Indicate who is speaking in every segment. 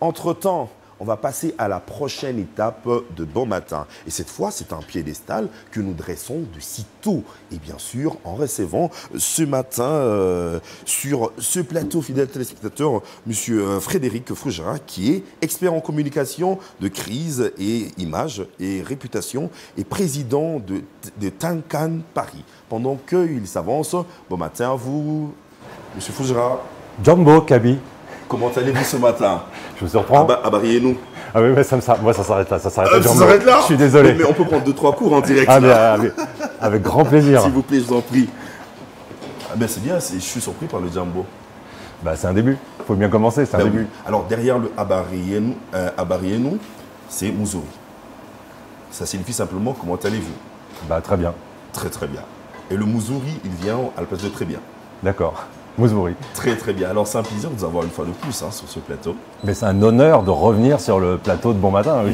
Speaker 1: Entre-temps, on va passer à la prochaine étape de Bon Matin. Et cette fois, c'est un piédestal que nous dressons de sitôt. Et bien sûr, en recevant ce matin sur ce plateau, fidèle téléspectateur, M. Frédéric Frugerin, qui est expert en communication de crise et image et réputation et président de Tancan Paris. Pendant qu'il s'avance, bon matin à vous, M. Frugerin.
Speaker 2: Jumbo, Kaby.
Speaker 1: Comment allez-vous ce matin?
Speaker 2: Je vous surprends.
Speaker 1: Abariez-nous.
Speaker 2: Ah oui, mais moi ça s'arrête là. Ça s'arrête là,
Speaker 1: ça
Speaker 2: Jumbo.
Speaker 1: s'arrête là.
Speaker 2: Je suis désolé.
Speaker 1: Mais on peut prendre 2-3 cours en direct.
Speaker 2: Avec grand plaisir.
Speaker 1: S'il vous plaît, je vous en prie. Ah ben c'est bien, je suis surpris par le Jumbo.
Speaker 2: Bah, c'est un début. Il faut bien commencer, c'est un début.
Speaker 1: Oui. Alors derrière le Abariez-nous, c'est Mouzouri. Ça signifie simplement comment allez-vous?
Speaker 2: Bah, très bien.
Speaker 1: Très très bien. Et le Mouzouri, il vient à la place de très bien.
Speaker 2: D'accord. Mouzouri.
Speaker 1: Très très bien. Alors c'est un plaisir de vous avoir une fois de plus sur ce plateau.
Speaker 2: Mais c'est un honneur de revenir sur le plateau de Bon Matin. Oui,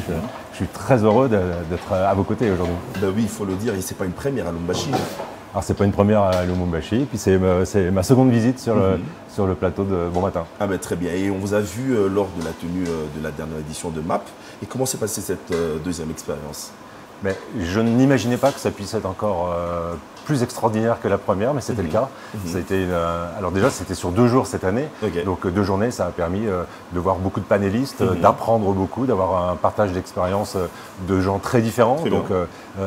Speaker 2: je suis très heureux d'être à vos côtés aujourd'hui.
Speaker 1: Ben oui, il faut le dire, et c'est pas une première à Lumbashi.
Speaker 2: Alors c'est pas une première à Lumumbashi, puis c'est ma seconde visite sur le plateau de Bon Matin.
Speaker 1: Ah ben très bien. Et on vous a vu lors de la tenue de la dernière édition de MAP. Et comment s'est passée cette deuxième expérience?
Speaker 2: Mais je n'imaginais pas que ça puisse être encore plus extraordinaire que la première, mais c'était le cas. Ça a été alors déjà, c'était sur 2 jours cette année.
Speaker 1: Okay.
Speaker 2: Donc 2 journées, ça a permis de voir beaucoup de panélistes, d'apprendre beaucoup, d'avoir un partage d'expériences de gens très différents. Donc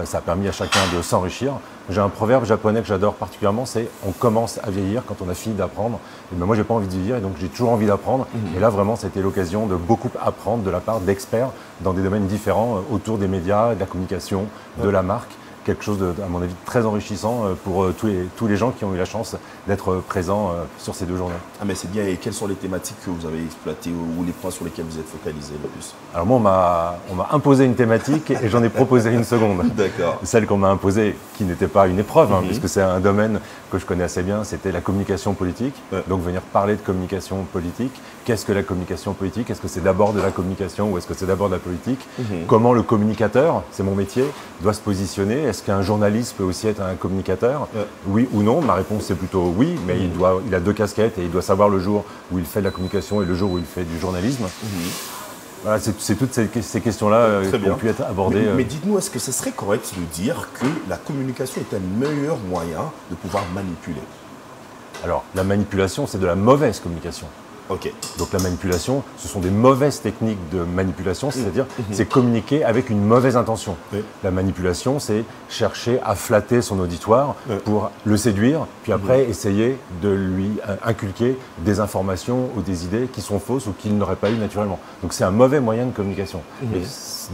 Speaker 2: ça a permis à chacun de s'enrichir. J'ai un proverbe japonais que j'adore particulièrement, c'est « on commence à vieillir quand on a fini d'apprendre ». Et ben moi, j'ai pas envie de vieillir, et donc j'ai toujours envie d'apprendre. Et là, vraiment, c'était l'occasion de beaucoup apprendre de la part d'experts dans des domaines différents autour des médias, de la communication, de la marque. Quelque chose, à mon avis, très enrichissant pour tous les gens qui ont eu la chance d'être présents sur ces 2 journées.
Speaker 1: Ah mais c'est bien. Et quelles sont les thématiques que vous avez exploitées ou les points sur lesquels vous êtes focalisé le plus?
Speaker 2: Alors moi, on m'a imposé une thématique et j'en ai proposé une seconde.
Speaker 1: D'accord.
Speaker 2: Celle qu'on m'a imposée, qui n'était pas une épreuve, puisque c'est un domaine que je connais assez bien, c'était la communication politique. Donc venir parler de communication politique. Qu'est-ce que la communication politique? Est-ce que c'est d'abord de la communication ou est-ce que c'est d'abord de la politique? Comment le communicateur, c'est mon métier, doit se positionner? Est-ce qu'un journaliste peut aussi être un communicateur? Oui ou non? Ma réponse c'est plutôt oui, mais il a 2 casquettes et il doit savoir le jour où il fait de la communication et le jour où il fait du journalisme. Voilà, c'est toutes ces questions-là qui ont pu être abordées.
Speaker 1: Mais dites-nous, est-ce que ce serait correct de dire que la communication est un meilleur moyen de pouvoir manipuler?
Speaker 2: Alors, la manipulation, c'est de la mauvaise communication.
Speaker 1: Ok.
Speaker 2: Donc la manipulation, ce sont des mauvaises techniques de manipulation, c'est-à-dire c'est communiquer avec une mauvaise intention. La manipulation, c'est chercher à flatter son auditoire pour le séduire, puis après essayer de lui inculquer des informations ou des idées qui sont fausses ou qu'il n'aurait pas eu naturellement. Donc c'est un mauvais moyen de communication.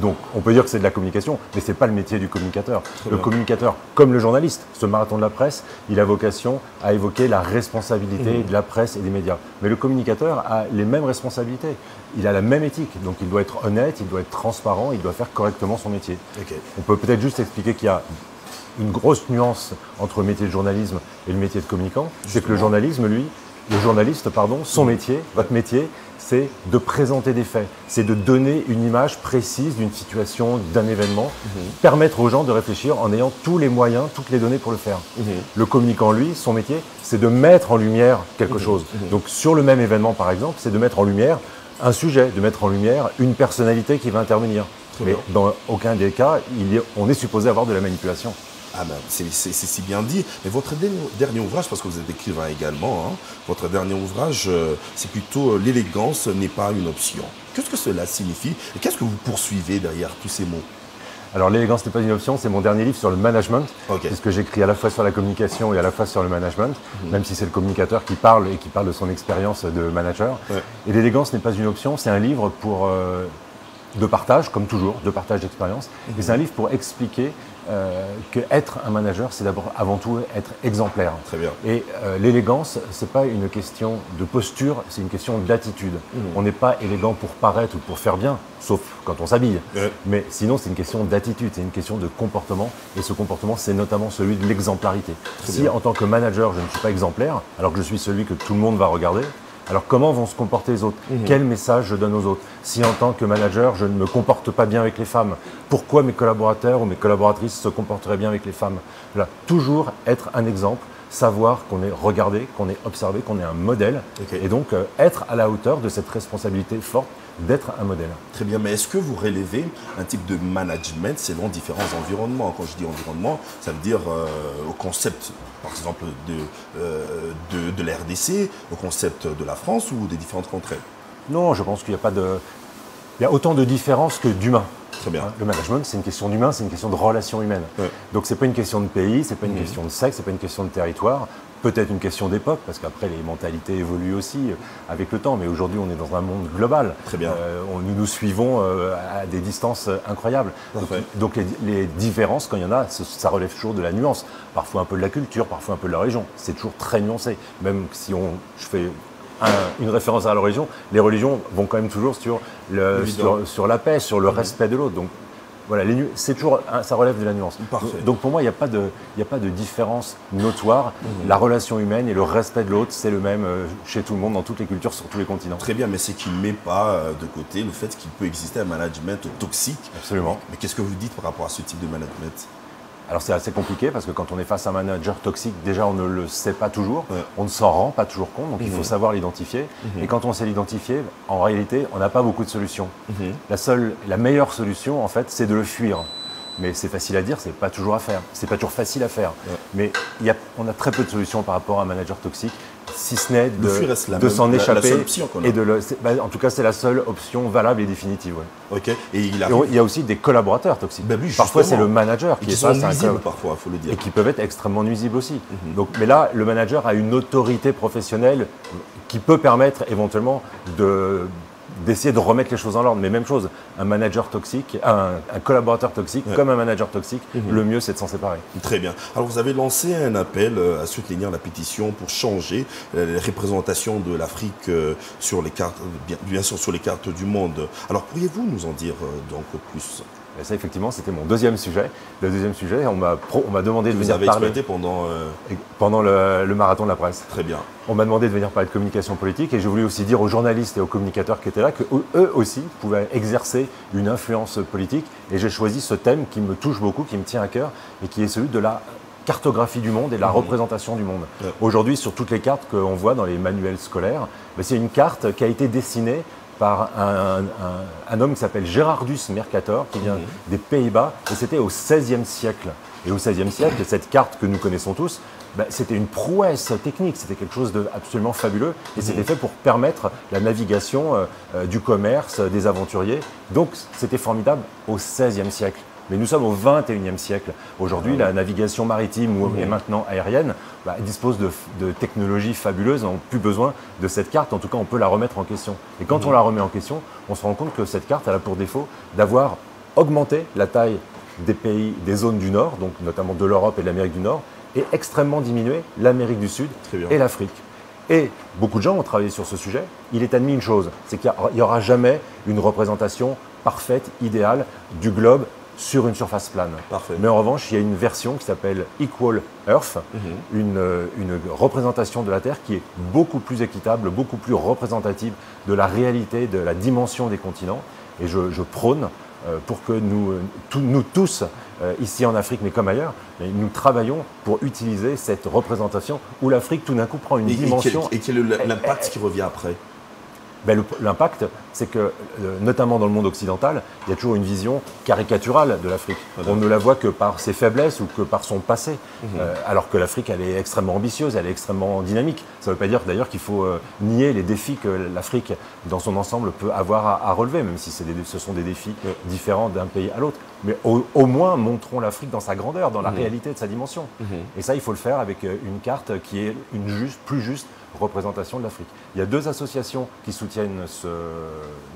Speaker 2: Donc on peut dire que c'est de la communication, mais ce n'est pas le métier du communicateur. Le communicateur, comme le journaliste, ce marathon de la presse, il a vocation à évoquer la responsabilité de la presse et des médias. Mais le communicateur a les mêmes responsabilités, il a la même éthique, donc il doit être honnête, il doit être transparent, il doit faire correctement son métier. On peut peut-être juste expliquer qu'il y a une grosse nuance entre le métier de journalisme et le métier de communicant, c'est que le journaliste, son métier, votre métier, c'est de présenter des faits, c'est de donner une image précise d'une situation, d'un événement, permettre aux gens de réfléchir en ayant tous les moyens, toutes les données pour le faire. Le communicant, lui, son métier, c'est de mettre en lumière quelque chose. Donc sur le même événement, par exemple, c'est de mettre en lumière un sujet, de mettre en lumière une personnalité qui va intervenir. Mais dans aucun des cas, on est supposé avoir de la manipulation.
Speaker 1: Ah ben, c'est si bien dit. Mais votre dernier ouvrage, parce que vous êtes écrivain également, votre dernier ouvrage, c'est plutôt « L'élégance n'est pas une option ». Qu'est-ce que cela signifie et qu'est-ce que vous poursuivez derrière tous ces mots?
Speaker 2: Alors l'élégance n'est pas une option, c'est mon dernier livre sur le management, puisque j'écris à la fois sur la communication et à la fois sur le management, même si c'est le communicateur qui parle et qui parle de son expérience de manager. Et l'élégance n'est pas une option, c'est un livre de partage, comme toujours, de partage d'expérience. Et c'est un livre pour expliquer qu'être un manager, c'est d'abord avant tout être exemplaire.
Speaker 1: Très bien.
Speaker 2: Et l'élégance, c'est pas une question de posture, c'est une question d'attitude. On n'est pas élégant pour paraître ou pour faire bien, sauf quand on s'habille. Mais sinon, c'est une question d'attitude, c'est une question de comportement. Et ce comportement, c'est notamment celui de l'exemplarité. Si en tant que manager, je ne suis pas exemplaire, alors que je suis celui que tout le monde va regarder, alors comment vont se comporter les autres? Quel message je donne aux autres? Si en tant que manager, je ne me comporte pas bien avec les femmes, pourquoi mes collaborateurs ou mes collaboratrices se comporteraient bien avec les femmes? Voilà. Toujours être un exemple, savoir qu'on est regardé, qu'on est observé, qu'on est un modèle, et donc être à la hauteur de cette responsabilité forte d'être un modèle.
Speaker 1: Très bien, mais est-ce que vous relevez un type de management selon différents environnements? Quand je dis environnement, ça veut dire au concept, par exemple, de la RDC, au concept de la France ou des différentes contrées?
Speaker 2: Non, je pense qu'il n'y a pas de... Il y a autant de différences que d'humains.
Speaker 1: Très bien.
Speaker 2: Le management, c'est une question d'humain, c'est une question de relations humaines. Ouais. Donc, ce n'est pas une question de pays, ce n'est pas une question de sexe, ce n'est pas une question de territoire. Peut-être une question d'époque, parce qu'après, les mentalités évoluent aussi avec le temps. Mais aujourd'hui, on est dans un monde global.
Speaker 1: Très bien.
Speaker 2: Nous suivons à des distances incroyables. Donc les différences, quand il y en a, ça relève toujours de la nuance. Parfois un peu de la culture, parfois un peu de la région. C'est toujours très nuancé. Même si je fais une référence à la religion, les religions vont quand même toujours sur la paix, sur le respect de l'autre. Donc voilà, c'est toujours, ça relève de la nuance.
Speaker 1: Parfait.
Speaker 2: Donc pour moi, il n'y a pas de différence notoire. La relation humaine et le respect de l'autre, c'est le même chez tout le monde, dans toutes les cultures, sur tous les continents.
Speaker 1: Très bien, mais c'est qui ne met pas de côté le fait qu'il peut exister un management toxique.
Speaker 2: Absolument.
Speaker 1: Mais qu'est-ce que vous dites par rapport à ce type de management?
Speaker 2: Alors c'est assez compliqué parce que quand on est face à un manager toxique, déjà on ne le sait pas toujours, on ne s'en rend pas toujours compte, donc il faut savoir l'identifier. Et quand on sait l'identifier, en réalité, on n'a pas beaucoup de solutions. La meilleure solution, en fait, c'est de le fuir. Mais c'est facile à dire, c'est pas toujours à faire. C'est pas toujours facile à faire. Mais on a très peu de solutions par rapport à un manager toxique, si ce n'est de s'en échapper. En tout cas, c'est la seule option valable et définitive. Ouais.
Speaker 1: Okay. Et il
Speaker 2: y a aussi des collaborateurs toxiques.
Speaker 1: Oui,
Speaker 2: parfois, c'est le manager qui
Speaker 1: sont nuisibles parfois, faut le dire.
Speaker 2: Et qui peuvent être extrêmement nuisibles aussi. Donc, mais là, le manager a une autorité professionnelle qui peut permettre éventuellement d'essayer de remettre les choses en ordre. Mais même chose, un manager toxique, un collaborateur toxique, comme un manager toxique, le mieux c'est de s'en séparer.
Speaker 1: Très bien. Alors vous avez lancé un appel à soutenir la pétition pour changer les représentations de l'Afrique sur les cartes, bien sûr sur les cartes du monde. Alors pourriez-vous nous en dire donc plus?
Speaker 2: Et ça, effectivement, c'était mon deuxième sujet. Le deuxième sujet, on m'a demandé de venir parler.
Speaker 1: Vous avez exploité
Speaker 2: pendant le marathon de la presse.
Speaker 1: Très bien.
Speaker 2: On m'a demandé de venir parler de communication politique et j'ai voulu aussi dire aux journalistes et aux communicateurs qui étaient là qu'eux aussi pouvaient exercer une influence politique. Et j'ai choisi ce thème qui me touche beaucoup, qui me tient à cœur et qui est celui de la cartographie du monde et de la représentation du monde. Aujourd'hui, sur toutes les cartes qu'on voit dans les manuels scolaires, c'est une carte qui a été dessinée par un homme qui s'appelle Gerardus Mercator, qui vient des Pays-Bas, et c'était au XVIe siècle. Et au XVIe siècle, cette carte que nous connaissons tous, c'était une prouesse technique, c'était quelque chose d'absolument fabuleux, et c'était fait pour permettre la navigation du commerce, des aventuriers. Donc c'était formidable au XVIe siècle. Mais nous sommes au XXIe siècle. Aujourd'hui, la navigation maritime et maintenant aérienne dispose de technologies fabuleuses. On n'a plus besoin de cette carte. En tout cas, on peut la remettre en question. Et quand on la remet en question, on se rend compte que cette carte elle a pour défaut d'avoir augmenté la taille des pays, des zones du Nord, donc notamment de l'Europe et de l'Amérique du Nord, et extrêmement diminué l'Amérique du Sud et l'Afrique. Et beaucoup de gens ont travaillé sur ce sujet. Il est admis une chose, c'est qu'il n'y aura jamais une représentation parfaite, idéale du globe sur une surface plane.
Speaker 1: Parfait.
Speaker 2: Mais en revanche, il y a une version qui s'appelle Equal Earth, une représentation de la Terre qui est beaucoup plus équitable, beaucoup plus représentative de la réalité, de la dimension des continents. Et je prône pour que nous tous, ici en Afrique, mais comme ailleurs, nous travaillons pour utiliser cette représentation où l'Afrique tout d'un coup prend une dimension.
Speaker 1: Et quel est l'impact qui revient après?
Speaker 2: L'impact, c'est que, notamment dans le monde occidental, il y a toujours une vision caricaturale de l'Afrique. On ne la voit que par ses faiblesses ou que par son passé, alors que l'Afrique, elle est extrêmement ambitieuse, elle est extrêmement dynamique. Ça ne veut pas dire d'ailleurs qu'il faut nier les défis que l'Afrique, dans son ensemble, peut avoir à relever, même si ce sont des défis différents d'un pays à l'autre. Mais au moins, montrons l'Afrique dans sa grandeur, dans la réalité de sa dimension. Et ça, il faut le faire avec une carte qui est plus juste représentation de l'Afrique. Il y a deux associations qui soutiennent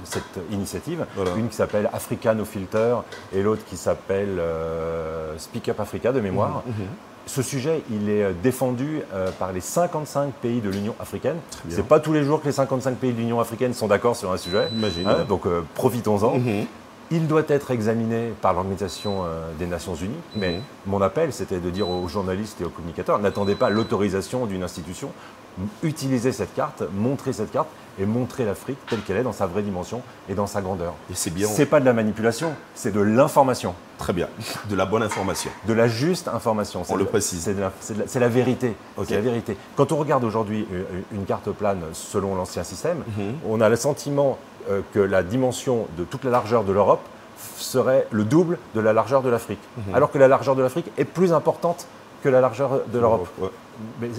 Speaker 2: cette initiative. Voilà. Une qui s'appelle Africa No Filter et l'autre qui s'appelle Speak Up Africa de mémoire. Ce sujet, il est défendu par les 55 pays de l'Union africaine. Ce n'est pas tous les jours que les 55 pays de l'Union africaine sont d'accord sur un sujet. Donc profitons-en. Il doit être examiné par l'Organisation des Nations Unies, mais mon appel, c'était de dire aux journalistes et aux communicateurs, n'attendez pas l'autorisation d'une institution, utilisez cette carte, montrez cette carte et montrez l'Afrique telle qu'elle est dans sa vraie dimension et dans sa grandeur.
Speaker 1: Et c'est bien.
Speaker 2: C'est pas de la manipulation, c'est de l'information.
Speaker 1: Très bien, de la bonne information.
Speaker 2: De la juste information.
Speaker 1: On le précise.
Speaker 2: C'est la vérité. C'est la vérité. Quand on regarde aujourd'hui une carte plane selon l'ancien système, on a le sentiment que la dimension de toute la largeur de l'Europe serait le double de la largeur de l'Afrique. Alors que la largeur de l'Afrique est plus importante que la largeur de l'Europe.
Speaker 1: Ouais.
Speaker 2: Mais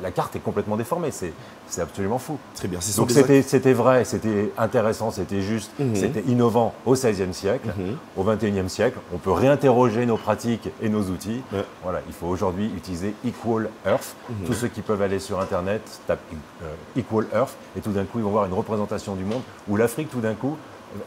Speaker 2: la carte est complètement déformée, c'est absolument fou.
Speaker 1: Très bien.
Speaker 2: Donc c'était vrai, c'était intéressant, c'était juste, c'était innovant au XVIe siècle. Au XXIe siècle, on peut réinterroger nos pratiques et nos outils. Voilà, il faut aujourd'hui utiliser Equal Earth. Tous ceux qui peuvent aller sur Internet tapent Equal Earth et tout d'un coup, ils vont voir une représentation du monde où l'Afrique, tout d'un coup,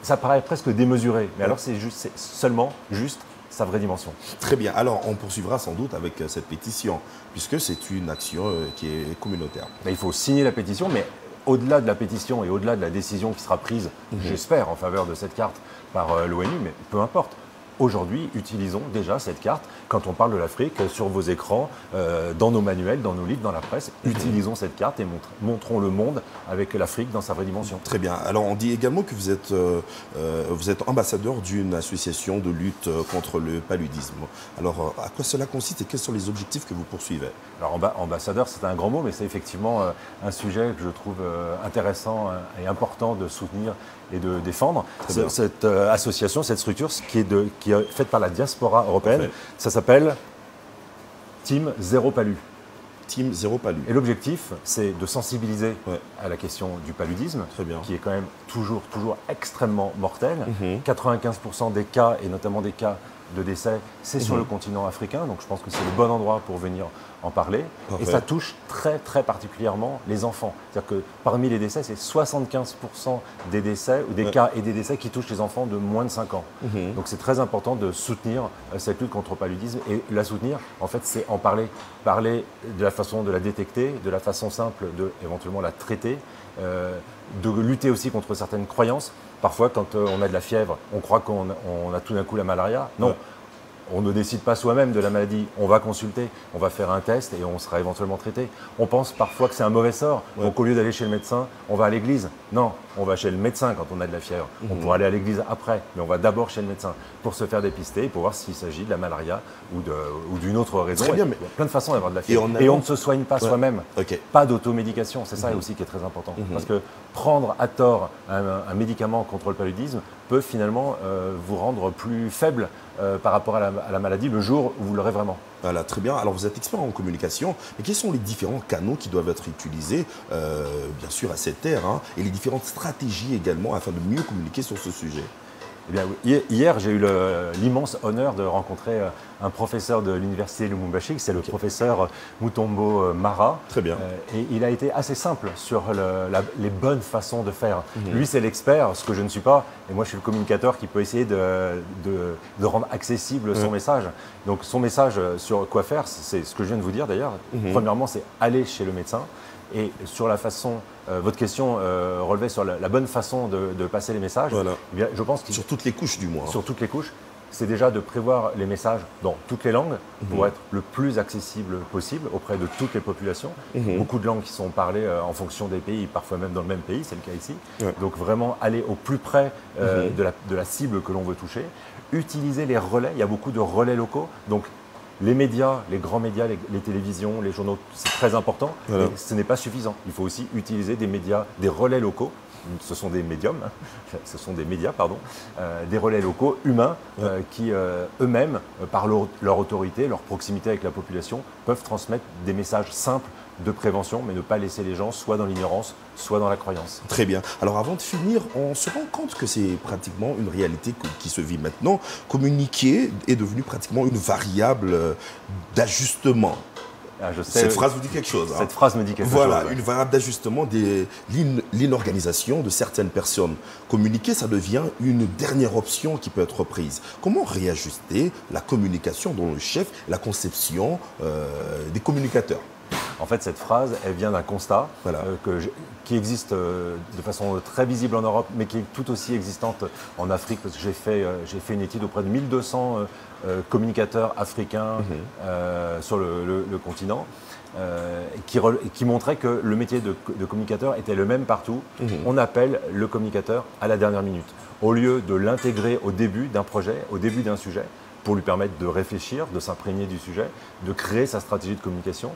Speaker 2: ça paraît presque démesuré. Mais alors, c'est seulement juste sa vraie dimension.
Speaker 1: Très bien. Alors, on poursuivra sans doute avec cette pétition, puisque c'est une action qui est communautaire.
Speaker 2: Il faut signer la pétition, mais au-delà de la pétition et au-delà de la décision qui sera prise, j'espère, en faveur de cette carte par l'ONU, mais peu importe. Aujourd'hui, utilisons déjà cette carte. Quand on parle de l'Afrique, sur vos écrans, dans nos manuels, dans nos livres, dans la presse, utilisons cette carte et montrons le monde avec l'Afrique dans sa vraie dimension.
Speaker 1: Très bien. Alors, on dit également que vous êtes ambassadeur d'une association de lutte contre le paludisme. Alors, à quoi cela consiste et quels sont les objectifs que vous poursuivez?
Speaker 2: Alors, ambassadeur, c'est un grand mot, mais c'est effectivement un sujet que je trouve intéressant et important de soutenir et de défendre. Cette association, cette structure qui est faite par la diaspora européenne, ça s'appelle Team Zéro Palu.
Speaker 1: Team Zéro Palu.
Speaker 2: Et l'objectif, c'est de sensibiliser à la question du paludisme, qui est quand même toujours extrêmement mortel. 95% des cas, et notamment des cas de décès, c'est sur le continent africain. Donc je pense que c'est le bon endroit pour venir en parler. Et ça touche très particulièrement les enfants. C'est-à-dire que parmi les décès, c'est 75% des décès, ou des cas et des décès qui touchent les enfants de moins de 5 ans. Donc c'est très important de soutenir cette lutte contre le paludisme. Et la soutenir, en fait, c'est en parler. Parler de la façon de la détecter, de la façon simple de éventuellement la traiter, de lutter aussi contre certaines croyances. Parfois, quand on a de la fièvre, on croit qu'on a tout d'un coup la malaria. Non, on ne décide pas soi-même de la maladie. On va consulter, on va faire un test et on sera éventuellement traité. On pense parfois que c'est un mauvais sort. Donc, au lieu d'aller chez le médecin, on va à l'église. Non, on va chez le médecin quand on a de la fièvre. On pourra aller à l'église après, mais on va d'abord chez le médecin pour se faire dépister et pour voir s'il s'agit de la malaria ou d'une autre raison.
Speaker 1: Très bien, mais
Speaker 2: il y a plein de façons d'avoir de la fièvre. Et on ne se soigne pas soi-même. Pas d'automédication. C'est ça aussi qui est très important. Parce que prendre à tort un médicament contre le paludisme peut finalement vous rendre plus faible par rapport à la maladie le jour où vous l'aurez vraiment.
Speaker 1: Voilà, très bien. Alors, vous êtes expert en communication, mais quels sont les différents canaux qui doivent être utilisés, bien sûr, à cette ère, et les différentes stratégies également afin de mieux communiquer sur ce sujet?
Speaker 2: Eh bien, hier, j'ai eu l'immense honneur de rencontrer un professeur de l'université Lumumbashi, c'est le professeur Mutombo Mara.
Speaker 1: Très bien.
Speaker 2: Et il a été assez simple sur les bonnes façons de faire. Lui, c'est l'expert, ce que je ne suis pas, et moi, je suis le communicateur qui peut essayer de rendre accessible son message. Donc, son message sur quoi faire, c'est ce que je viens de vous dire d'ailleurs. Premièrement, c'est aller chez le médecin. Et sur la façon, votre question relevait sur la bonne façon de passer les messages.
Speaker 1: Voilà.
Speaker 2: Eh bien, je pense
Speaker 1: sur toutes les couches du moins.
Speaker 2: Sur toutes les couches, c'est déjà de prévoir les messages dans toutes les langues pour être le plus accessible possible auprès de toutes les populations. Beaucoup de langues qui sont parlées en fonction des pays, parfois même dans le même pays, c'est le cas ici. Donc vraiment aller au plus près de la cible que l'on veut toucher. Utiliser les relais, il y a beaucoup de relais locaux. Donc les médias, les grands médias, les télévisions, les journaux, c'est très important, mais ce n'est pas suffisant. Il faut aussi utiliser des médias, des relais locaux. Ce sont des médiums, des relais locaux humains qui eux-mêmes, par leur autorité, leur proximité avec la population, peuvent transmettre des messages simples de prévention, mais ne pas laisser les gens soit dans l'ignorance, soit dans la croyance.
Speaker 1: Très bien. Alors avant de finir, on se rend compte que c'est pratiquement une réalité qui se vit maintenant. Communiquer est devenu pratiquement une variable d'ajustement. Cette phrase vous dit quelque chose.
Speaker 2: Cette phrase me dit quelque chose.
Speaker 1: Voilà, une variable d'ajustement de l'inorganisation de certaines personnes. Communiquer, ça devient une dernière option qui peut être prise. Comment réajuster la communication dont le chef, la conception des communicateurs?
Speaker 2: En fait, cette phrase, elle vient d'un constat qui existe de façon très visible en Europe, mais qui est tout aussi existante en Afrique, parce que j'ai fait une étude auprès de 1200 communicateurs africains sur le continent, qui montrait que le métier de communicateur était le même partout. On appelle le communicateur à la dernière minute. Au lieu de l'intégrer au début d'un projet, au début d'un sujet, pour lui permettre de réfléchir, de s'imprégner du sujet, de créer sa stratégie de communication,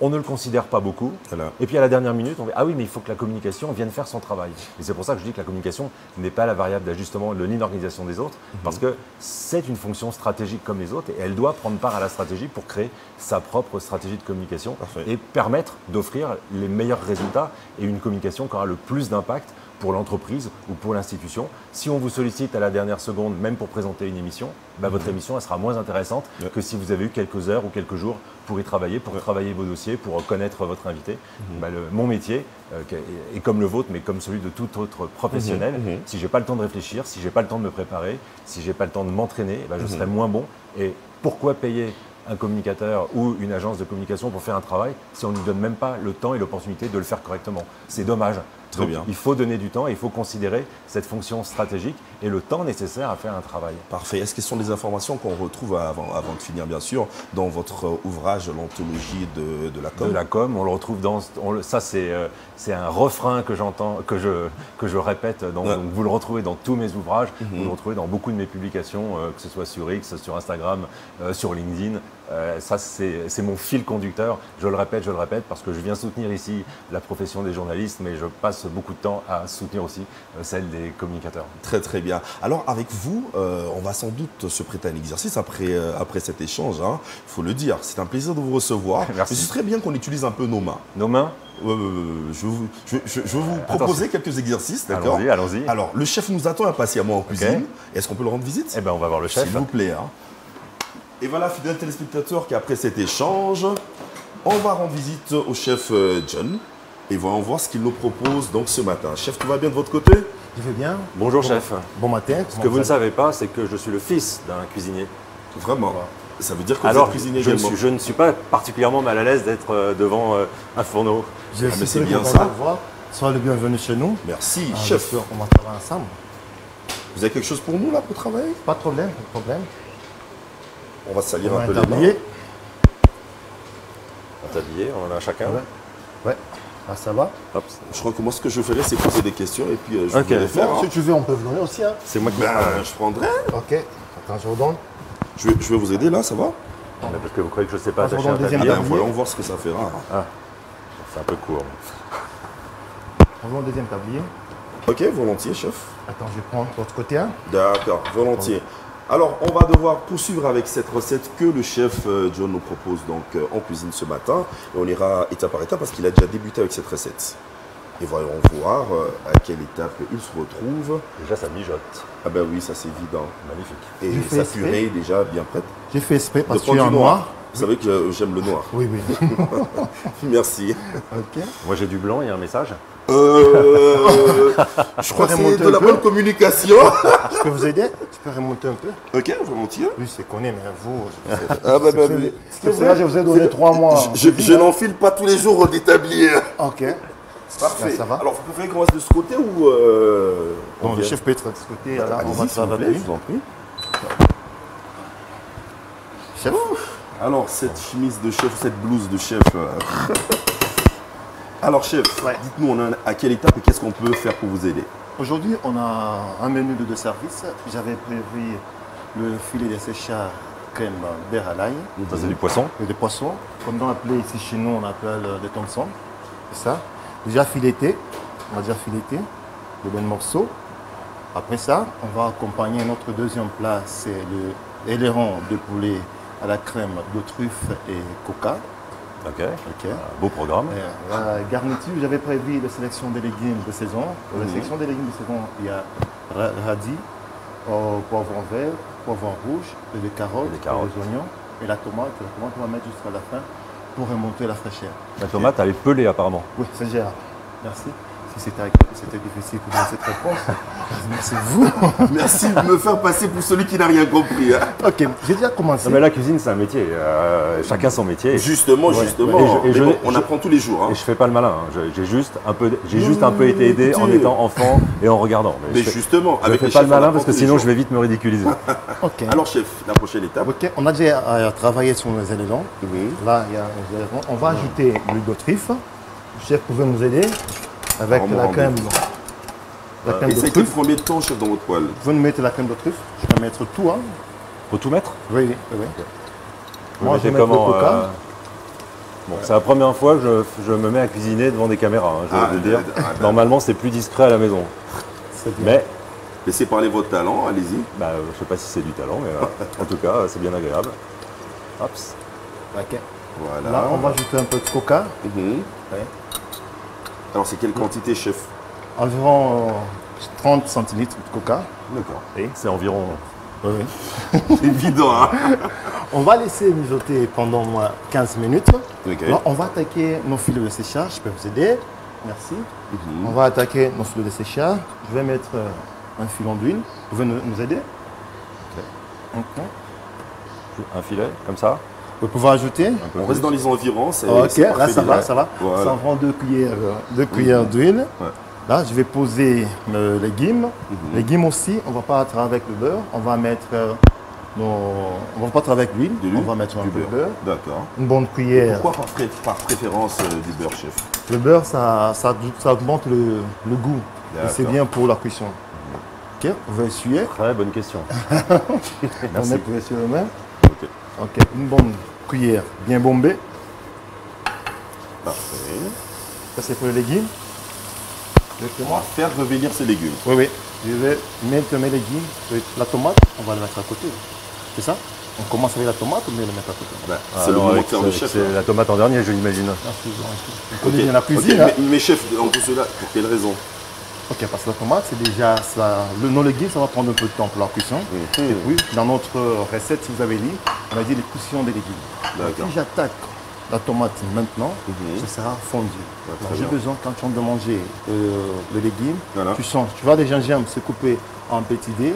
Speaker 2: on ne le considère pas beaucoup.
Speaker 1: Voilà.
Speaker 2: Et puis à la dernière minute, on dit ah oui, mais il faut que la communication vienne faire son travail. Et c'est pour ça que je dis que la communication n'est pas la variable d'ajustement de l'inorganisation des autres, parce que c'est une fonction stratégique comme les autres et elle doit prendre part à la stratégie pour créer sa propre stratégie de communication et permettre d'offrir les meilleurs résultats et une communication qui aura le plus d'impact pour l'entreprise ou pour l'institution. Si on vous sollicite à la dernière seconde, même pour présenter une émission, votre émission elle sera moins intéressante que si vous avez eu quelques heures ou quelques jours pour y travailler, pour travailler vos dossiers, pour connaître votre invité. Mon métier, est comme le vôtre, mais comme celui de tout autre professionnel, si je n'ai pas le temps de réfléchir, si je n'ai pas le temps de me préparer, si je n'ai pas le temps de m'entraîner, je serai moins bon. Et pourquoi payer un communicateur ou une agence de communication pour faire un travail si on ne lui donne même pas le temps et l'opportunité de le faire correctement? C'est dommage.
Speaker 1: Très bien.
Speaker 2: Il faut donner du temps et il faut considérer cette fonction stratégique et le temps nécessaire à faire un travail.
Speaker 1: Parfait. Est-ce que ce sont des informations qu'on retrouve avant de finir, bien sûr, dans votre ouvrage, l'anthologie de la com?
Speaker 2: De la com, on le retrouve dans... ça, c'est un refrain que j'entends, que je répète. Donc, vous le retrouvez dans tous mes ouvrages, vous le retrouvez dans beaucoup de mes publications, que ce soit sur X, sur Instagram, sur LinkedIn. Ça, c'est mon fil conducteur. Je le répète, parce que je viens soutenir ici la profession des journalistes, mais je passe beaucoup de temps à soutenir aussi celle des communicateurs.
Speaker 1: Très, très bien. Alors, avec vous, on va sans doute se prêter à un exercice après cet échange. Il faut le dire. C'est un plaisir de vous recevoir.
Speaker 2: Merci.
Speaker 1: Mais ce serait bien qu'on utilise un peu nos mains.
Speaker 2: Nos mains?
Speaker 1: Je vais vous proposer quelques exercices, d'accord?
Speaker 2: Allons-y.
Speaker 1: Alors, le chef nous attend impatiemment en cuisine. Est-ce qu'on peut le rendre visite?
Speaker 2: Eh bien, on va voir le chef.
Speaker 1: S'il vous plaît. Et voilà, fidèles téléspectateurs, qu'après cet échange, on va rendre visite au chef John et voyons voir ce qu'il nous propose donc ce matin. Chef, tout va bien de votre côté?
Speaker 3: Je vais bien.
Speaker 2: Bonjour chef.
Speaker 3: Bon matin.
Speaker 2: Ce que vous ne savez pas, c'est que je suis le fils d'un cuisinier.
Speaker 1: Vraiment? Ça veut dire que
Speaker 2: Alors,
Speaker 1: vous êtes cuisinier également?
Speaker 2: je ne suis pas particulièrement mal à l'aise d'être devant un fourneau.
Speaker 1: Mais c'est bien ça.
Speaker 3: Sois le bienvenu chez nous.
Speaker 1: Merci, chef.
Speaker 3: On va travailler ensemble.
Speaker 1: Vous avez quelque chose pour nous là pour travailler?
Speaker 3: Pas de problème, pas de problème.
Speaker 1: On va se salir
Speaker 3: On
Speaker 1: un
Speaker 3: va
Speaker 1: peu les
Speaker 3: t'habiller.
Speaker 1: mains.
Speaker 2: On est habillé, on en a chacun.
Speaker 3: Ouais. Ah, ça va?
Speaker 2: Hop.
Speaker 1: Je crois que moi, ce que je ferais, c'est poser des questions et puis je vais les faire.
Speaker 3: Si tu veux, on peut venir aussi.
Speaker 2: C'est moi qui
Speaker 1: Je prendrai.
Speaker 3: Ok. Attends, je vous donne.
Speaker 1: Je vais vous aider là, ça va?
Speaker 2: Parce que vous croyez que je ne sais pas
Speaker 3: Pardon,
Speaker 2: attacher un
Speaker 3: deuxième
Speaker 2: tablier.
Speaker 3: tablier.
Speaker 1: Voyons voir ce que ça fera.
Speaker 2: C'est un peu court.
Speaker 3: On va au deuxième tablier.
Speaker 1: Ok, volontiers, chef.
Speaker 3: Attends, je vais prendre l'autre côté.
Speaker 1: D'accord, volontiers. Alors, on va devoir poursuivre avec cette recette que le chef John nous propose donc en cuisine ce matin. Et on ira étape par étape parce qu'il a déjà débuté avec cette recette. Et voyons voir à quelle étape il se retrouve.
Speaker 2: Déjà, ça mijote.
Speaker 1: Ah ben oui, ça c'est évident.
Speaker 2: Magnifique.
Speaker 1: Et
Speaker 3: J'ai fait
Speaker 1: sa
Speaker 3: exprès.
Speaker 1: purée est déjà bien prête.
Speaker 3: J'ai fait exprès parce
Speaker 1: De
Speaker 3: que tu es
Speaker 1: prendre
Speaker 3: en
Speaker 1: du
Speaker 3: noir.
Speaker 1: Vous savez que j'aime le noir.
Speaker 3: Oui, oui.
Speaker 1: Merci.
Speaker 3: Ok.
Speaker 2: Moi, j'ai du blanc, il y a un message.
Speaker 1: Je crois que c'est de la bonne communication.
Speaker 3: Je peux vous aider? Tu peux remonter un peu?
Speaker 1: Ok, volontiers.
Speaker 3: Lui, c'est connu, mais vous.
Speaker 1: Ah ben,
Speaker 3: C'est là, je vous ai donné 3 mois.
Speaker 1: je n'enfile pas tous les jours des tabliers.
Speaker 3: Ok.
Speaker 1: Parfait.
Speaker 3: Ça va?
Speaker 1: Alors, vous préférez qu'on reste de ce côté ou
Speaker 3: Bon, le chef peut être de ce côté. Là, on
Speaker 1: Allez-y,
Speaker 3: va
Speaker 1: s'il vous plaît,
Speaker 3: travailler.
Speaker 1: je vous en prie.
Speaker 3: Chef,
Speaker 1: Alors, cette chemise de chef, cette blouse de chef. Alors, chef,
Speaker 3: Ouais.
Speaker 1: dites-nous, on en est à quelle étape et qu'est-ce qu'on peut faire pour vous aider?
Speaker 3: aujourd'hui, on a un menu de 2 services. J'avais prévu le filet de séchage crème beurre à l'ail
Speaker 2: Ça, c'est du poisson.
Speaker 3: et des poissons. Comme on appelait ici chez nous, on appelle des Thompson. C'est ça. Déjà fileté. On va déjà fileter de bons morceaux. Après ça, on va accompagner notre deuxième plat, c'est le aileron de poulet à la crème de truffe et coca.
Speaker 2: Ok.
Speaker 3: Ok.
Speaker 2: Beau programme.
Speaker 3: La garniture, j'avais prévu la sélection des légumes de saison. Pour la sélection des légumes de saison, il y a radis, poivron vert, poivron rouge, et des carottes,
Speaker 2: Et des carottes.
Speaker 3: et des oignons. Et la tomate on va mettre jusqu'à la fin pour remonter la fraîcheur.
Speaker 2: La tomate, elle est pelée apparemment.
Speaker 3: Oui, c'est Gérard. Merci. Si c'était difficile pour donner cette réponse, c'est vous.
Speaker 1: Merci de me faire passer pour celui qui n'a rien compris. Hein.
Speaker 3: Ok, j'ai déjà commencé.
Speaker 2: Non mais la cuisine, c'est un métier. Chacun son métier.
Speaker 1: Justement,
Speaker 2: Ouais.
Speaker 1: justement.
Speaker 2: Et
Speaker 1: Mais
Speaker 2: je-
Speaker 1: bon, on
Speaker 2: je-
Speaker 1: apprend tous les jours. Hein.
Speaker 2: Et je fais pas le malin. Hein. J'ai juste un peu été aidé en
Speaker 1: écoutez.
Speaker 2: étant enfant et en regardant.
Speaker 1: Mais
Speaker 2: je
Speaker 1: justement,
Speaker 2: je
Speaker 1: avec
Speaker 2: fais
Speaker 1: les
Speaker 2: pas
Speaker 1: chefs,
Speaker 2: le
Speaker 1: on
Speaker 2: malin
Speaker 1: apprend
Speaker 2: parce que
Speaker 1: tous les
Speaker 2: sinon
Speaker 1: jours.
Speaker 2: je vais vite me ridiculiser.
Speaker 3: Ok.
Speaker 1: Alors, chef, la prochaine étape.
Speaker 3: Ok, on a déjà travaillé sur les éléments.
Speaker 1: Mhm.
Speaker 3: Là, il y a les éléments. On va ajouter l'huile de truffe. Le chef pouvait nous aider avec
Speaker 1: Alors,
Speaker 3: la
Speaker 1: mon
Speaker 3: crème. La crème
Speaker 1: Et
Speaker 3: de
Speaker 1: c'est
Speaker 3: truffe.
Speaker 1: combien de temps, chef, dans votre poêle?
Speaker 3: Vous nous mettez la crème de truffe. Je vais mettre tout. Hein.
Speaker 2: Faut tout mettre.
Speaker 3: Oui, oui, oui.
Speaker 2: Vous
Speaker 3: Moi,
Speaker 2: mettez
Speaker 3: je vais mettre
Speaker 2: comment
Speaker 3: le coca.
Speaker 2: Bon, c'est la première fois que je me mets à cuisiner devant des caméras, hein, je vais vous le dire. Normalement, c'est plus discret à la maison. Mais
Speaker 1: laissez parler votre talent, allez-y.
Speaker 2: je ne sais pas si c'est du talent, mais en tout cas, c'est bien agréable. Hop.
Speaker 3: Ok.
Speaker 1: Voilà.
Speaker 3: Là, on va ajouter un peu de coca. Ouais.
Speaker 1: Alors, c'est quelle quantité, chef?
Speaker 3: Environ 30 centilitres de coca.
Speaker 1: D'accord.
Speaker 2: Et c'est environ...
Speaker 3: Oui.
Speaker 1: C'est évident, hein?
Speaker 3: On va laisser mijoter pendant au moins 15 minutes.
Speaker 1: Ok.
Speaker 3: Là, on va attaquer nos filets de séchage. Je peux vous aider. Merci. On va attaquer nos filets de séchage. Je vais mettre un filon d'huile. Vous pouvez nous aider? Ok.
Speaker 2: Un filet, comme ça.
Speaker 3: Vous pouvez ajouter.
Speaker 1: On reste dans les environs.
Speaker 3: Ok,
Speaker 1: c'est
Speaker 3: là
Speaker 1: parfait
Speaker 3: ça va,
Speaker 1: déjà.
Speaker 3: ça va.
Speaker 1: Voilà.
Speaker 3: Ça en prend 2 cuillères d'huile.
Speaker 1: Ouais.
Speaker 3: Là, je vais poser mes légumes. Légumes aussi, on ne va pas travailler avec le beurre. On va mettre on va pas travailler avec l'huile.
Speaker 1: De l'huile,
Speaker 3: On va mettre un
Speaker 1: du
Speaker 3: peu de beurre.
Speaker 1: D'accord.
Speaker 3: Une bonne cuillère.
Speaker 1: Pourquoi par préférence du beurre, chef?
Speaker 3: Le beurre, ça augmente le goût. Et c'est
Speaker 1: D'accord.
Speaker 3: bien pour la cuisson. Ok, on va essuyer.
Speaker 2: Très bonne question.
Speaker 3: On met pour essuyer le main.
Speaker 1: Ok.
Speaker 3: Ok, une bonne cuillère bien bombée.
Speaker 1: Parfait.
Speaker 3: Ça, c'est pour les légumes.
Speaker 1: On va faire revenir ces légumes.
Speaker 3: Oui, oui. Je vais mettre mes légumes. La tomate, on va la mettre à côté. C'est ça? On commence avec la tomate ou bien la mettre à côté?
Speaker 1: C'est le moment de faire le chef.
Speaker 2: C'est la tomate en dernier, je l'imagine.
Speaker 3: On connaît bien la
Speaker 1: Ok,
Speaker 3: cuisine. Hein?
Speaker 1: mais chef, en tout cela, pour quelle raison?
Speaker 3: Ok, parce que la tomate, c'est déjà ça. Nos légumes, ça va prendre un peu de temps pour la cuisson. Et puis, dans notre recette, si vous avez lu, on a dit les cuissons des légumes.
Speaker 1: D'accord.
Speaker 3: Si j'attaque la tomate maintenant, ça sera fondu.
Speaker 1: très
Speaker 3: J'ai
Speaker 1: bien.
Speaker 3: besoin, quand tu as de manger le légume,
Speaker 1: Voilà.
Speaker 3: tu sens, tu vois des gingembre se couper en petits dés.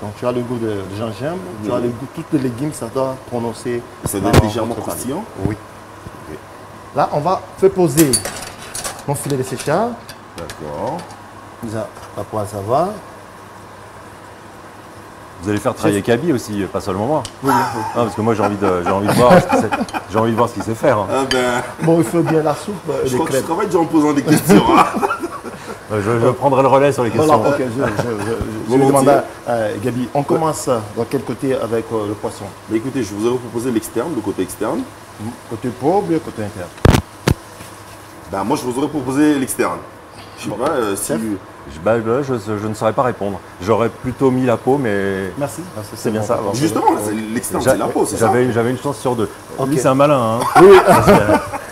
Speaker 3: Donc tu as le goût de gingembre, tu as le goût, tous les légumes, ça doit prononcer.
Speaker 1: Ça doit
Speaker 3: dans
Speaker 1: être légèrement
Speaker 3: votre palais.
Speaker 1: croustillant?
Speaker 3: Oui. Là, on va faire poser mon filet de séchage.
Speaker 1: D'accord.
Speaker 3: Déjà, la poêle, ça va.
Speaker 2: Vous allez faire travailler Kaby aussi, pas seulement moi.
Speaker 3: Oui, oui.
Speaker 2: Ah, parce que moi j'ai envie de voir ce qu'il sait faire. Hein.
Speaker 1: Ah ben,
Speaker 3: Bon, il faut bien la soupe et
Speaker 1: je
Speaker 3: les
Speaker 1: crois que je
Speaker 3: crêpes.
Speaker 1: travaille déjà en posant des questions. Hein.
Speaker 2: Je prendrai le relais sur les questions.
Speaker 3: Voilà, ok, je vais
Speaker 1: Volontiers.
Speaker 3: demander à Gabi, on commence dans quel côté avec le poisson?
Speaker 1: Mais écoutez, je vous avais proposé l'externe, le côté externe.
Speaker 3: Côté pauvre ou bien côté interne?
Speaker 1: Ben, moi, je vous aurais proposé l'externe. Je sais pas si...
Speaker 2: Je ne saurais pas répondre. J'aurais plutôt mis la peau, mais
Speaker 3: Merci.
Speaker 2: c'est bien ça. bon.
Speaker 1: Justement, c'est l'externe, c'est la peau, c'est ça?
Speaker 2: J'avais une chance sur deux.
Speaker 3: Ok.
Speaker 2: Lui, c'est un malin. Hein,
Speaker 3: Oui,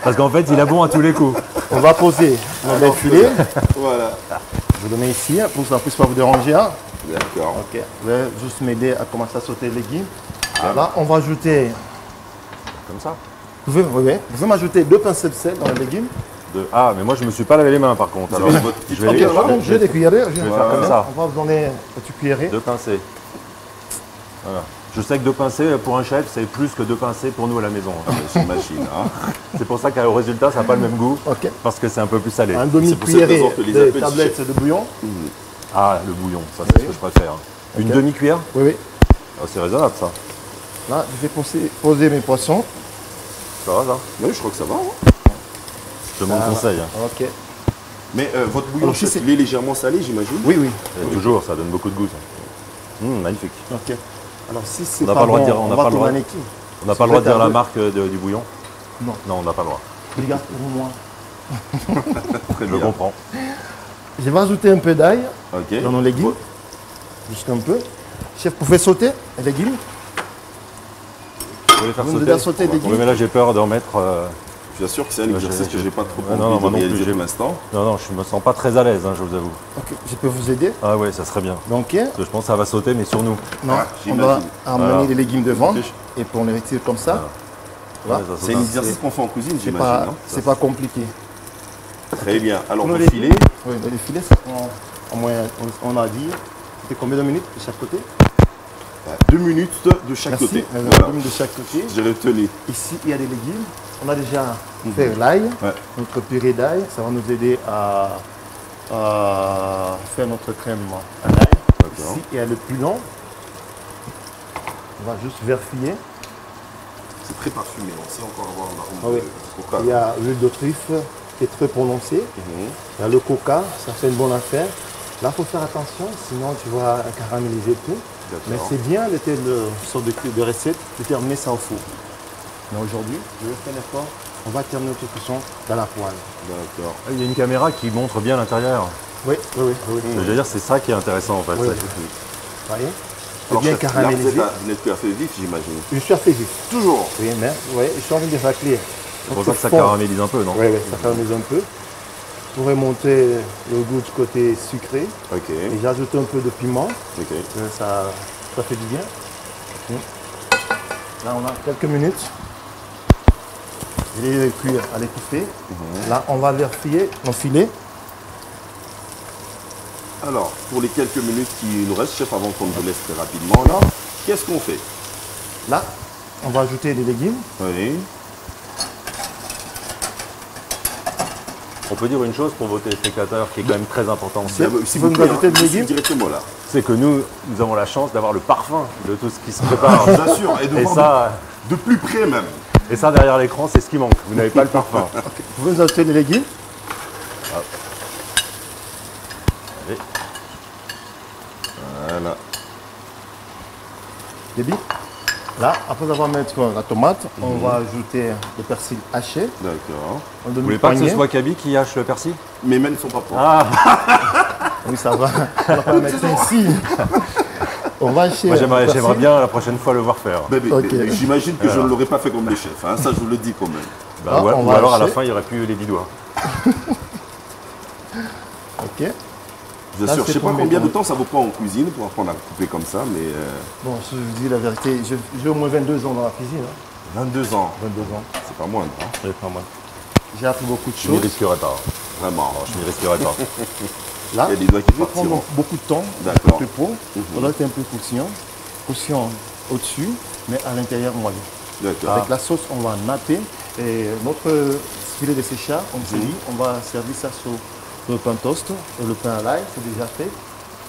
Speaker 2: parce qu'en fait, il a bon à tous les coups.
Speaker 3: on va poser nos filets.
Speaker 1: Voilà.
Speaker 3: Je vous le mets ici hein, pour que ça ne puisse pas vous déranger. Hein.
Speaker 1: D'accord.
Speaker 3: Ok. Vous allez juste m'aider à commencer à sauter les légumes. Là, on va ajouter.
Speaker 2: Comme ça.
Speaker 3: Vous pouvez m'ajouter 2 pincées de sel dans les légumes.
Speaker 2: Ah, mais moi, je ne me suis pas lavé les mains, par contre. Alors,
Speaker 1: avez votre petite
Speaker 2: je vais
Speaker 1: cuillère, là?
Speaker 3: J'ai des cuillerées. Je vais
Speaker 2: faire comme ça.
Speaker 3: On va vous donner une petite cuillerée.
Speaker 2: 2 pincées. Voilà. Je sais que 2 pincées, pour un chef, c'est plus que 2 pincées pour nous à la maison.
Speaker 1: C'est une machine. Hein.
Speaker 2: C'est pour ça qu'au résultat, ça n'a pas le même goût.
Speaker 3: Ok.
Speaker 2: Parce que c'est un peu plus salé.
Speaker 3: Un
Speaker 1: C'est pour cette
Speaker 3: demi-cuillerée
Speaker 1: raison que les
Speaker 3: de
Speaker 1: appels
Speaker 3: tablettes de bouillon.
Speaker 2: Ah, le bouillon, ça, c'est ce que je préfère. Une
Speaker 3: Ok.
Speaker 2: demi-cuillère.
Speaker 3: Oui, oui.
Speaker 2: Oh, c'est raisonnable, ça.
Speaker 3: Là, je vais poser mes poissons.
Speaker 2: Ça va, ça.
Speaker 1: Oui, je crois que ça va. Hein.
Speaker 2: Je demande conseil. Hein.
Speaker 3: Ok.
Speaker 1: Mais votre bouillon,
Speaker 3: Alors, si
Speaker 1: chef,
Speaker 3: c'est-
Speaker 1: il est légèrement salé, j'imagine?
Speaker 3: Oui, oui.
Speaker 2: Et toujours, ça donne beaucoup de goût, ça. Magnifique.
Speaker 3: Ok. Alors, si c'est
Speaker 2: On n'a
Speaker 3: pas
Speaker 2: pas le droit de
Speaker 3: bon,
Speaker 2: dire- on n'a
Speaker 3: va
Speaker 2: pas le droit.
Speaker 3: commander qui?
Speaker 2: On n'a pas le droit de dire la
Speaker 3: Peut-être
Speaker 2: marque du bouillon?
Speaker 3: Non.
Speaker 2: Non, on n'a pas le droit.
Speaker 3: Regarde pour moi.
Speaker 1: Très
Speaker 2: Je
Speaker 1: bien.
Speaker 2: comprends.
Speaker 3: Je vais ajouter un peu d'ail
Speaker 1: Ok.
Speaker 3: dans nos légumes. Juste un peu. Chef, vous pouvez sauter les légumes?
Speaker 2: Vous voulez faire
Speaker 3: Vous
Speaker 2: sauter
Speaker 3: devez sauter les
Speaker 2: Oui,
Speaker 3: légumes.
Speaker 2: mais là, j'ai peur d'en mettre...
Speaker 1: Je suis sûr que c'est un exercice que je n'ai pas trop
Speaker 2: non,
Speaker 1: envie
Speaker 2: moi
Speaker 1: de
Speaker 2: non plus,
Speaker 1: réaliser
Speaker 2: j'ai-
Speaker 1: pour l'instant.
Speaker 2: Non, non, je me sens pas très à l'aise, hein, je vous avoue.
Speaker 3: Ok. Je peux vous aider?
Speaker 2: Ah ouais, ça serait bien.
Speaker 3: Donc,
Speaker 2: Parce que je pense que ça va sauter, mais sur nous.
Speaker 3: non,
Speaker 1: Ah,
Speaker 3: on doit
Speaker 1: j'imagine.
Speaker 3: amener
Speaker 2: Voilà.
Speaker 3: les légumes devant et puis on les retire comme ça. Voilà.
Speaker 2: Ouais, ça saute
Speaker 1: C'est un
Speaker 2: un-
Speaker 1: exercice qu'on fait en cuisine,
Speaker 3: C'est
Speaker 1: j'imagine.
Speaker 3: pas,
Speaker 1: hein.
Speaker 3: c'est pas compliqué.
Speaker 1: Très bien. Alors,
Speaker 3: Pour
Speaker 1: vos
Speaker 3: les
Speaker 1: filets,
Speaker 3: Oui, mais les filets, ça prend au moins, on a dit, c'était combien de minutes de chaque côté?
Speaker 1: 2 minutes de chaque
Speaker 3: Merci.
Speaker 1: côté.
Speaker 3: 2
Speaker 1: Voilà.
Speaker 3: minutes de chaque côté.
Speaker 1: J'ai retenu.
Speaker 3: Ici, il y a des légumes. On a déjà fait l'ail,
Speaker 1: Ouais.
Speaker 3: notre purée d'ail. Ça va nous aider à faire notre crème à l'ail.
Speaker 1: D'accord.
Speaker 3: Ici, il y a le pilon. On va juste vérifier.
Speaker 1: C'est très parfumé. On sait encore avoir un arôme
Speaker 3: Ah oui.
Speaker 1: de coca.
Speaker 3: Il y a l'huile de truffe qui est très prononcée.
Speaker 1: Mhm.
Speaker 3: Il y a le coca, ça fait une bonne affaire. Là, il faut faire attention, sinon tu vas caraméliser tout.
Speaker 1: D'accord.
Speaker 3: Mais c'est bien de sorte de recette de terminer ça au four. Mais aujourd'hui, je vais faire l'effort on va terminer notre cuisson dans la poêle.
Speaker 1: D'accord.
Speaker 2: Il y a une caméra qui montre bien l'intérieur.
Speaker 3: Oui, oui, oui. oui.
Speaker 2: Je veux dire, c'est ça qui est intéressant en fait.
Speaker 3: Oui, oui. Vous voyez? C'est
Speaker 1: Alors,
Speaker 3: bien
Speaker 1: chef, là,
Speaker 3: caramélisé.
Speaker 1: vous n'êtes plus à feu vif, j'imagine.
Speaker 3: Je suis assez vif.
Speaker 1: Toujours.
Speaker 3: Oui, mais je suis en train de racler.
Speaker 2: C'est pour ça que ça caramélise un peu, non?
Speaker 3: Oui, oui, ça caramélise un peu. Pour remonter le goût du côté sucré.
Speaker 1: Ok.
Speaker 3: Et j'ajoute un peu de piment.
Speaker 1: Ok.
Speaker 3: Ça fait du bien. Ok. Là, on a quelques minutes. Je vais cuire à l'étouffer. Là, on va vérifier mon filet.
Speaker 1: Alors, pour les quelques minutes qui nous restent, chef, avant qu'on vous laisse très rapidement, là, qu'est-ce qu'on fait?
Speaker 3: Là, on va ajouter des légumes.
Speaker 1: Oui.
Speaker 2: On peut dire une chose pour vos téléspectateurs qui est quand même très importante.
Speaker 1: Si
Speaker 3: vous nous ajoutez des
Speaker 1: je suis
Speaker 3: légumes
Speaker 1: directement là.
Speaker 2: C'est que nous avons la chance d'avoir le parfum de tout ce qui se prépare.
Speaker 1: Je vous assure, et de
Speaker 2: Et
Speaker 1: voir
Speaker 2: ça,
Speaker 1: de plus près même.
Speaker 2: et ça derrière l'écran, c'est ce qui manque. Vous n'avez pas le parfum.
Speaker 3: Vous pouvez nous ajouter des légumes.
Speaker 2: Allez.
Speaker 1: Voilà.
Speaker 3: Débit. Là, après avoir mis la tomate, on va ajouter le persil haché.
Speaker 1: D'accord.
Speaker 2: Vous voulez pas que ce soit Kaby qui hache le persil?
Speaker 1: Mes mains ne sont pas propres.
Speaker 2: Ah,
Speaker 3: Oui, ça va. On va pas mettre ça ici. On va hacher.
Speaker 2: moi
Speaker 3: le persil.
Speaker 2: j'aimerais bien la prochaine fois le voir faire.
Speaker 3: Ok.
Speaker 1: J'imagine que je ne l'aurais pas fait comme les chefs. Hein. Ça, je vous le dis quand même.
Speaker 2: Bah,
Speaker 3: Ah,
Speaker 2: ouais,
Speaker 3: on
Speaker 2: ou
Speaker 3: va
Speaker 2: alors à la
Speaker 3: hacher.
Speaker 2: fin il n'y aurait plus les 10 doigts.
Speaker 3: Ok.
Speaker 1: Je vous
Speaker 3: Là,
Speaker 1: assure, je
Speaker 3: c'est
Speaker 1: ne sais pas
Speaker 3: pour
Speaker 1: combien
Speaker 3: mes
Speaker 1: de temps ça vous prend en cuisine pour apprendre à couper comme ça, mais
Speaker 3: Bon, je vous dis la vérité, j'ai au moins 22 ans dans la cuisine. Hein.
Speaker 1: 22 ans,
Speaker 3: 22 ans.
Speaker 1: c'est pas moindre. Hein.
Speaker 3: C'est pas mal. J'ai appris beaucoup de
Speaker 2: Je m'y
Speaker 3: choses.
Speaker 2: risquerai pas.
Speaker 1: Vraiment.
Speaker 2: Je m'y risquerai pas.
Speaker 3: Là,
Speaker 1: Il y a des doigts qui
Speaker 3: je vais prendre
Speaker 1: partiront.
Speaker 3: beaucoup de temps.
Speaker 1: D'accord.
Speaker 3: Le pot, ça doit être un peu croustillant. Croustillant au-dessus, mais à l'intérieur moelleux.
Speaker 1: D'accord.
Speaker 3: Avec la sauce, on va napper. Et notre filet de séchard, on s'est dit, on va servir ça sur le pain toast. Et le pain à l'ail, c'est déjà fait.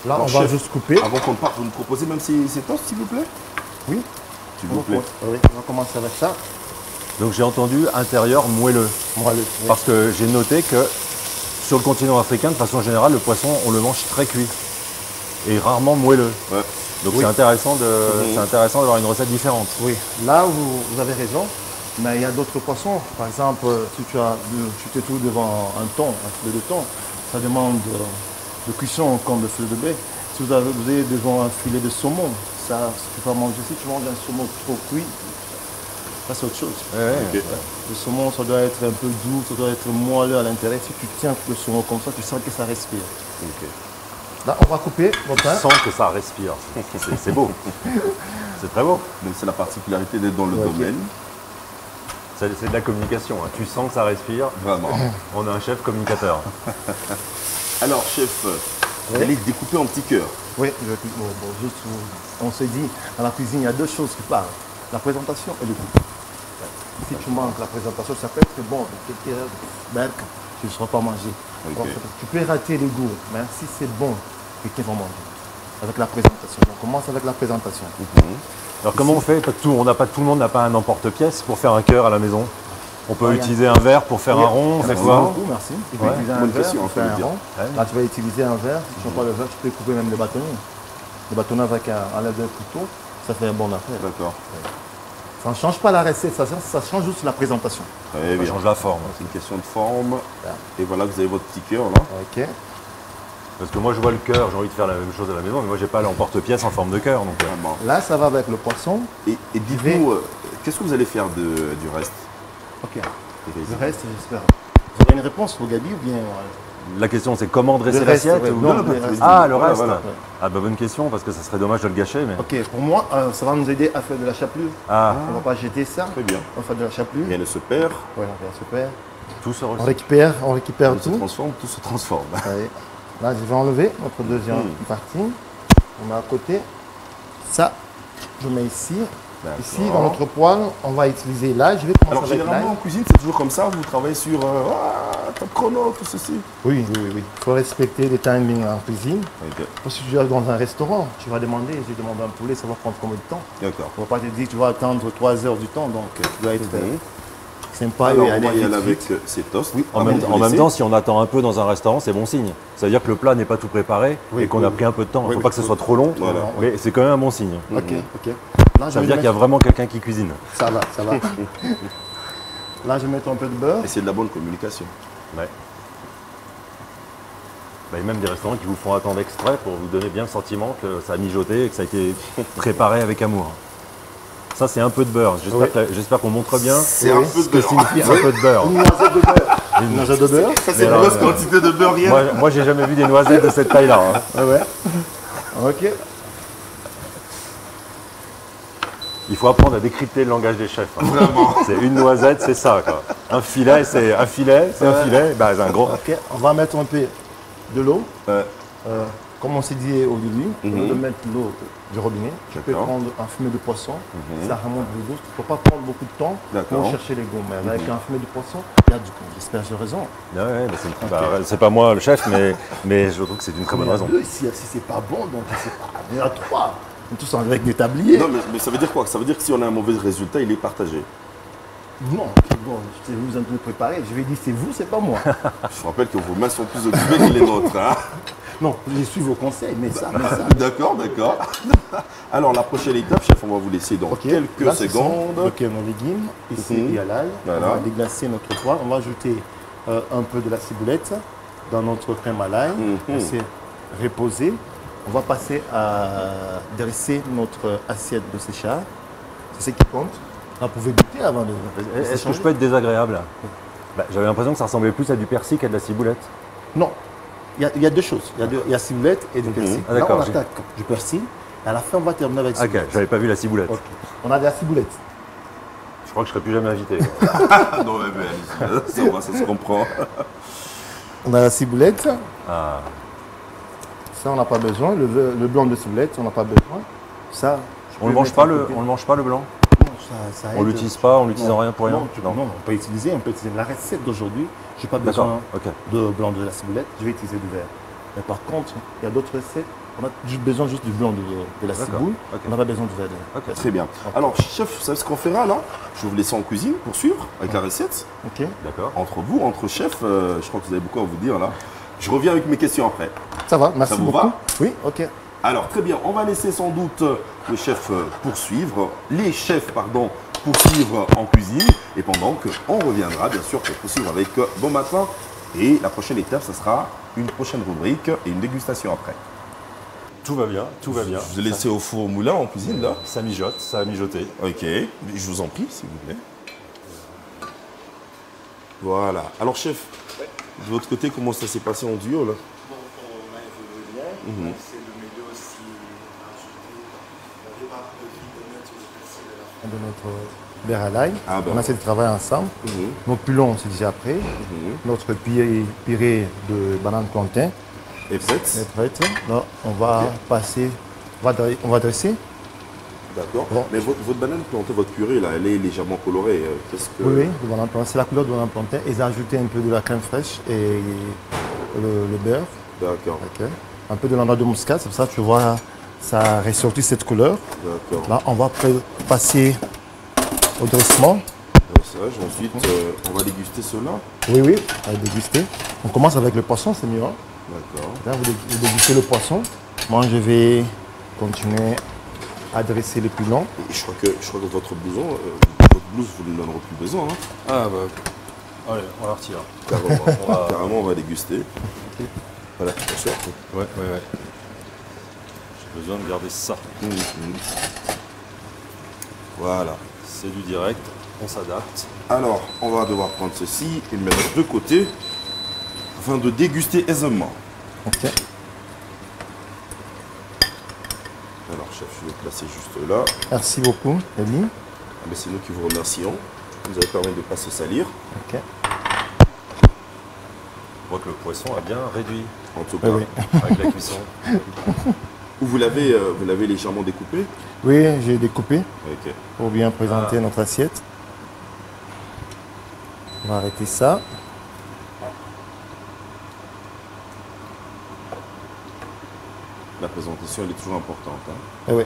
Speaker 3: Là,
Speaker 1: Alors,
Speaker 3: on va
Speaker 1: chef,
Speaker 3: juste couper.
Speaker 1: Avant qu'on parte, vous nous proposez même ces toasts, s'il vous plaît?
Speaker 3: Oui.
Speaker 1: S'il vous plaît.
Speaker 3: Oui, on va commencer avec ça.
Speaker 2: Donc j'ai entendu intérieur moelleux.
Speaker 3: Moelleux. Oui.
Speaker 2: Parce que j'ai noté que sur le continent africain, de façon générale, le poisson, on le mange très cuit. Et rarement moelleux.
Speaker 1: Ouais.
Speaker 2: Donc
Speaker 3: Oui.
Speaker 2: c'est intéressant d'avoir une recette différente.
Speaker 3: Oui, là vous avez raison, mais il y a d'autres poissons. Par exemple, si tu te trouves devant un thon, un filet de thon, ça demande de cuisson comme le filet de baie. Si vous avez devant un filet de saumon, ça, tu peux manger. Si tu manges un saumon trop cuit, ça c'est autre chose.
Speaker 1: Ok.
Speaker 3: Le saumon, ça doit être un peu doux, ça doit être moelleux à l'intérieur. Si tu tiens le saumon comme ça, tu sens que ça respire.
Speaker 1: Ok.
Speaker 3: Là, on va couper mon pain.
Speaker 2: Sans que ça respire. C'est beau. C'est très beau.
Speaker 1: Donc c'est la particularité d'être dans le
Speaker 3: Ok.
Speaker 1: domaine.
Speaker 2: C'est de la communication. Hein. Tu sens que ça respire.
Speaker 1: Vraiment.
Speaker 2: On a un chef communicateur.
Speaker 1: Alors, chef, vous allez découper en petits cœurs.
Speaker 3: Oui, juste, on s'est dit, dans la cuisine, il y a deux choses qui parlent. La présentation et le goût. Si tu manques la présentation, ça peut être bon, quelques berques, tu ne seras pas mangé.
Speaker 1: Ok.
Speaker 3: Donc, tu peux rater le goût, mais si c'est bon, quelqu'un va manger. Avec la présentation. On commence avec la présentation.
Speaker 2: Alors comment on fait? Tout le monde n'a pas un emporte-pièce pour faire un cœur à la maison. On peut
Speaker 3: Ouais,
Speaker 2: utiliser un verre pour faire un rond, on fait
Speaker 3: Merci
Speaker 2: quoi?
Speaker 3: beaucoup, merci. Tu peux
Speaker 2: Ouais,
Speaker 3: utiliser un
Speaker 1: bonne
Speaker 3: verre
Speaker 1: question,
Speaker 3: pour
Speaker 1: faut le
Speaker 3: faire un
Speaker 1: dire.
Speaker 3: rond.
Speaker 2: Ouais.
Speaker 3: Là, tu vas utiliser un verre. Si tu n'as pas le verre, tu peux couper même les bâtonnets. Les bâtonnets avec un lait de couteau, ça fait un bon affaire.
Speaker 1: D'accord.
Speaker 3: Ça ne change pas la recette, ça change juste la présentation.
Speaker 1: Très
Speaker 2: Ça
Speaker 1: bien.
Speaker 2: change la forme.
Speaker 1: C'est une question de forme.
Speaker 3: Voilà.
Speaker 1: Et voilà, vous avez votre petit cœur là.
Speaker 3: Ok.
Speaker 2: Parce que moi je vois le cœur, j'ai envie de faire la même chose à la maison, mais moi j'ai pas l'emporte-pièce en forme de cœur. Donc,
Speaker 1: Vraiment.
Speaker 3: Là, ça va avec le poisson.
Speaker 1: Et dites-nous, qu'est-ce que vous allez faire du reste?
Speaker 3: Ok. Le reste, j'espère. Vous avez une réponse au Gabi ou bien
Speaker 2: la question c'est comment dresser
Speaker 3: Le reste,
Speaker 2: l'assiette
Speaker 3: ouais.
Speaker 2: ou-
Speaker 3: Non,
Speaker 1: Non,
Speaker 3: le
Speaker 1: non,
Speaker 3: reste.
Speaker 2: Ah, le
Speaker 1: Voilà,
Speaker 2: reste.
Speaker 1: voilà.
Speaker 2: Ah bah bonne question parce que ça serait dommage de le gâcher, mais.
Speaker 3: Ok, pour moi, ça va nous aider à faire de la chapelure.
Speaker 2: Ah,
Speaker 3: On ne va pas jeter ça.
Speaker 1: Très bien.
Speaker 3: On va faire de la chapelure.
Speaker 1: Rien ne se perd,
Speaker 3: Voilà, super.
Speaker 2: tout se
Speaker 3: On
Speaker 2: reçoit.
Speaker 3: récupère
Speaker 1: tout se
Speaker 3: tout.
Speaker 1: transforme, tout se transforme.
Speaker 3: Allez. Là, je vais enlever notre deuxième partie. On met à côté. Ça, je mets ici.
Speaker 1: D'accord.
Speaker 3: Ici, dans notre poêle, on va utiliser l'ail. Je vais
Speaker 1: Alors
Speaker 3: commencer avec
Speaker 1: généralement en
Speaker 3: l'ail.
Speaker 1: cuisine, c'est toujours comme ça, vous travaillez sur top chrono, tout ceci.
Speaker 3: Oui. Il faut respecter les timings en cuisine.
Speaker 1: Ok.
Speaker 3: Si tu es dans un restaurant, tu vas demander, j'ai demandé un poulet, ça va prendre combien de temps?
Speaker 1: D'accord.
Speaker 3: On ne va pas te dire que tu vas attendre 3 heures du temps, donc tu dois être sympa
Speaker 1: Alors
Speaker 3: et
Speaker 1: on
Speaker 3: aller
Speaker 1: va y aller
Speaker 3: vite,
Speaker 1: avec
Speaker 3: vite.
Speaker 1: ces toasts.
Speaker 3: Oui,
Speaker 2: En même temps, si on attend un peu dans un restaurant, c'est bon signe. Ça veut dire que le plat n'est pas tout préparé et qu'on a pris un peu de temps. Il ne faut pas que ce soit trop long,
Speaker 1: Voilà.
Speaker 2: mais c'est quand même un bon signe.
Speaker 3: Ok. Là, je
Speaker 2: Ça veut
Speaker 3: vais
Speaker 2: dire qu'il y a
Speaker 3: mettre-
Speaker 2: vraiment quelqu'un qui cuisine.
Speaker 3: Ça va. Là, je vais mettre un peu de beurre.
Speaker 1: Et c'est de la bonne communication.
Speaker 2: Ouais. Bah, il y a même des restaurants qui vous font attendre exprès pour vous donner bien le sentiment que ça a mijoté et que ça a été préparé avec amour. Ça, c'est un peu de beurre. J'espère qu'on montre bien
Speaker 1: C'est un peu
Speaker 2: ce
Speaker 1: de
Speaker 2: que
Speaker 1: beurre.
Speaker 2: signifie un peu de beurre.
Speaker 3: Une noisette de beurre. Une noisette de beurre.
Speaker 1: Ça, c'est une grosse quantité de beurre, rien.
Speaker 2: Moi, j'ai jamais vu des noisettes de cette taille-là. Hein.
Speaker 3: Ah ouais. Ok.
Speaker 2: Il faut apprendre à décrypter le langage des chefs. Hein.
Speaker 1: Vraiment.
Speaker 2: C'est une noisette, c'est ça. Quoi. Un filet, c'est un filet, c'est un filet. Bah, c'est un gros.
Speaker 3: Ok. On va mettre un peu de l'eau.
Speaker 1: Ouais.
Speaker 3: Comme on s'est dit au début, on va mettre l'eau du robinet. Tu peux
Speaker 1: D'accord.
Speaker 3: prendre un fumet de poisson, ça remonte de l'eau. Il ne faut pas prendre beaucoup de temps
Speaker 1: D'accord.
Speaker 3: pour chercher les goûts. Mais avec un fumet de poisson, il y a du goût. J'espère que j'ai raison.
Speaker 2: Ouais, c'est pas moi le chef, mais je trouve que c'est une très bonne raison.
Speaker 3: Il y a deux, si c'est pas bon, donc c'est pas. Il y en a trois. On est tous avec des tabliers.
Speaker 1: Non, mais ça veut dire quoi? Ça veut dire que si on a un mauvais résultat, il est partagé.
Speaker 3: Non, bon, c'est vous en train de préparer. Je vais dire c'est vous, c'est pas moi.
Speaker 1: Je vous rappelle que vos mains sont plus occupées que les nôtres. Hein.
Speaker 3: Non, je suis vos conseils, mais ça.
Speaker 1: D'accord, d'accord. Alors, la prochaine étape, chef, on va vous laisser dans
Speaker 3: Ok,
Speaker 1: quelques
Speaker 3: là, ce
Speaker 1: secondes.
Speaker 3: sont, ok, nos légumes. Ici, il y a l'ail.
Speaker 1: Voilà.
Speaker 3: On va déglacer notre poêle. On va ajouter un peu de la ciboulette dans notre crème à l'ail. Laisser reposer. On va passer à dresser notre assiette de séchage. C'est ce qui compte. Vous pouvez goûter avant de.
Speaker 2: Est-ce que je peux être désagréable? Bah, j'avais l'impression que ça ressemblait plus à du persil qu'à de la ciboulette.
Speaker 3: Non. Il y a deux choses. Il y a ciboulette et du persil.
Speaker 2: Ah,
Speaker 3: Là,
Speaker 2: d'accord,
Speaker 3: on attaque du persil. Et à la fin, on va terminer avec
Speaker 2: Ok,
Speaker 3: ciboulette.
Speaker 2: j'avais pas vu la ciboulette.
Speaker 3: Ok. On a de la ciboulette.
Speaker 2: Je crois que je serai plus jamais invité.
Speaker 1: Non, mais allez, ça va, ça se comprend.
Speaker 3: On a la ciboulette.
Speaker 2: Ah.
Speaker 3: Ça, on n'a pas besoin. Le blanc de ciboulette, on n'a pas besoin. Ça, je
Speaker 2: On
Speaker 3: peux
Speaker 2: le mange
Speaker 3: mettre
Speaker 2: pas
Speaker 3: à
Speaker 2: le,
Speaker 3: côté.
Speaker 2: on le mange pas le blanc.
Speaker 3: Non, ça
Speaker 2: On
Speaker 3: aide.
Speaker 2: l'utilise pas, on l'utilise en
Speaker 3: Non.
Speaker 2: rien pour rien.
Speaker 3: Non, on peut utiliser la recette d'aujourd'hui. Je n'ai pas
Speaker 2: D'accord,
Speaker 3: besoin
Speaker 2: ok.
Speaker 3: de blanc de la ciboulette, je vais utiliser du vert. Mais par contre, il y a d'autres recettes, on a besoin juste du blanc de la
Speaker 2: D'accord,
Speaker 3: ciboule,
Speaker 2: ok.
Speaker 3: on n'a pas besoin du vert.
Speaker 2: Ok.
Speaker 1: Très bien. Alors, chef, vous savez ce qu'on fera là? Je vais vous laisser en cuisine pour suivre avec la recette.
Speaker 3: Ok.
Speaker 2: D'accord.
Speaker 1: Entre vous, entre chefs, je crois que vous avez beaucoup à vous dire là. Je reviens avec mes questions après.
Speaker 3: Ça va, merci
Speaker 1: Ça vous
Speaker 3: beaucoup.
Speaker 1: va?
Speaker 3: Oui, ok.
Speaker 1: Alors, très bien, on va laisser sans doute le chef poursuivre, les chefs, pardon, poursuivre en cuisine. Et pendant qu'on reviendra, bien sûr, pour poursuivre avec Bon Matin. Et la prochaine étape, ce sera une prochaine rubrique et une dégustation après.
Speaker 2: Tout va bien, tout va bien.
Speaker 1: Je vous ai laissé au four au moulin en cuisine là.
Speaker 2: Ça mijote, ça a mijoté.
Speaker 1: Ok, je vous en prie, s'il vous plaît. Voilà. Alors, chef, de votre côté, comment ça s'est passé en duo là?
Speaker 4: Bon, on a évolué bien. C'est le milieu aussi ajouté. On va de mettre le persil à la fin.
Speaker 3: De notre beurre à l'ail,
Speaker 1: Ah, ben
Speaker 3: on essaie de travailler ensemble. Notre pilon, c'est déjà prêt. Notre purée de banane plantain
Speaker 1: Et prête?
Speaker 3: est prête. Là, on va passer, on va dresser.
Speaker 1: D'accord.
Speaker 3: Bon.
Speaker 1: Mais votre banane plantée, votre purée là, elle est légèrement colorée. Qu'est-ce que...
Speaker 3: Oui, de banane plantain. C'est la couleur de banane plantain. Ils ont ajouté un peu de la crème fraîche et le beurre.
Speaker 1: D'accord,
Speaker 3: Ok. Un peu de la noix de muscade, c'est pour ça que tu vois, ça a ressorti cette couleur.
Speaker 1: d'accord.
Speaker 3: Là, on va passer au dressement.
Speaker 1: Ensuite, on va déguster cela.
Speaker 3: Oui, oui, on va déguster. On commence avec le poisson, c'est mieux. Hein.
Speaker 1: D'accord.
Speaker 3: Là, vous dégustez le poisson. Moi, je vais continuer à dresser le pilon.
Speaker 1: Et je crois que votre votre blouse, vous ne l'en aurez plus besoin. Hein.
Speaker 2: Ah bah. Allez, on la retire.
Speaker 1: Carrément, carrément, on va déguster. Voilà, bien sûr.
Speaker 2: Ouais. J'ai besoin de garder ça.
Speaker 1: Voilà.
Speaker 2: C'est du direct, on s'adapte.
Speaker 1: Alors, on va devoir prendre ceci et le mettre de côté afin de déguster aisément.
Speaker 3: Ok.
Speaker 1: Alors, chef, je vais le placer juste là.
Speaker 3: Merci beaucoup, Eli.
Speaker 1: Ah, mais c'est nous qui vous remercions. Vous avez permis de ne pas se salir.
Speaker 3: Ok.
Speaker 2: On voit que le poisson a bien réduit
Speaker 1: En tout cas,
Speaker 3: Oui,
Speaker 2: avec la cuisson.
Speaker 1: vous l'avez légèrement découpé.
Speaker 3: oui, j'ai découpé
Speaker 1: Ok.
Speaker 3: pour bien présenter notre assiette. On va arrêter ça.
Speaker 1: La présentation, elle est toujours importante. Hein.
Speaker 3: Eh oui.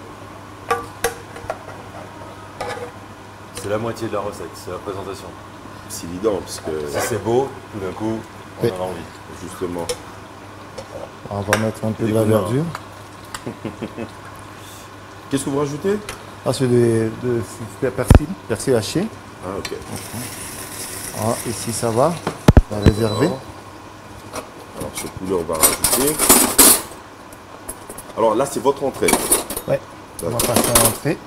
Speaker 2: C'est la moitié de la recette, c'est la présentation.
Speaker 1: C'est évident, parce que
Speaker 2: Si c'est beau, tout d'un coup, on
Speaker 3: Oui.
Speaker 2: en a envie.
Speaker 1: justement,
Speaker 3: On va mettre un peu de la
Speaker 1: Découvert.
Speaker 3: verdure.
Speaker 1: qu'est-ce que vous rajoutez?
Speaker 3: Ah, c'est de persil haché.
Speaker 1: Ah, ok.
Speaker 3: Ah, ici, ça va. On va réserver.
Speaker 1: Alors, ce poulet, on va rajouter. Alors là, c'est votre entrée.
Speaker 3: Ouais. On va passer à l'entrée.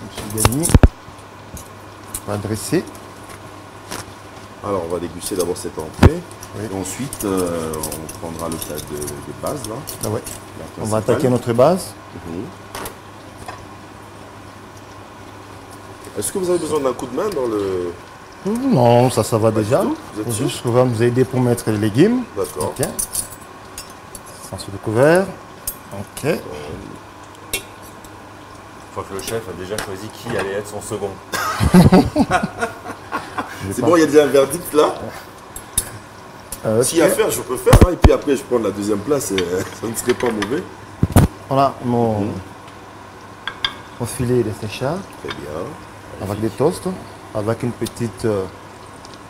Speaker 3: Monsieur Gagny. On va dresser.
Speaker 1: Alors, on va déguster d'abord cette entrée.
Speaker 3: Oui.
Speaker 1: Et ensuite, on prendra le plat de base, là.
Speaker 3: Ah ouais.
Speaker 1: la
Speaker 3: On va
Speaker 1: principale.
Speaker 3: attaquer notre base.
Speaker 1: Mhm. Est-ce que vous avez besoin d'un coup de main dans le...
Speaker 3: Non, ça va déjà.
Speaker 1: du tout. Vous êtes
Speaker 3: Faut
Speaker 1: sûr?
Speaker 3: juste qu'on va nous aider pour mettre les légumes.
Speaker 1: D'accord.
Speaker 3: Ok. Sans sous le couvert. Ok.
Speaker 2: Je crois que le chef a déjà choisi qui allait être son second.
Speaker 1: C'est bon, il y a déjà un verdict là.
Speaker 3: Ok.
Speaker 1: S'il y a à faire, je peux faire. Hein, et puis après, je prends la deuxième place. Et, ça ne serait pas mauvais.
Speaker 3: Voilà mon filet de séchard
Speaker 1: Très bien.
Speaker 3: avec des toasts, avec une petite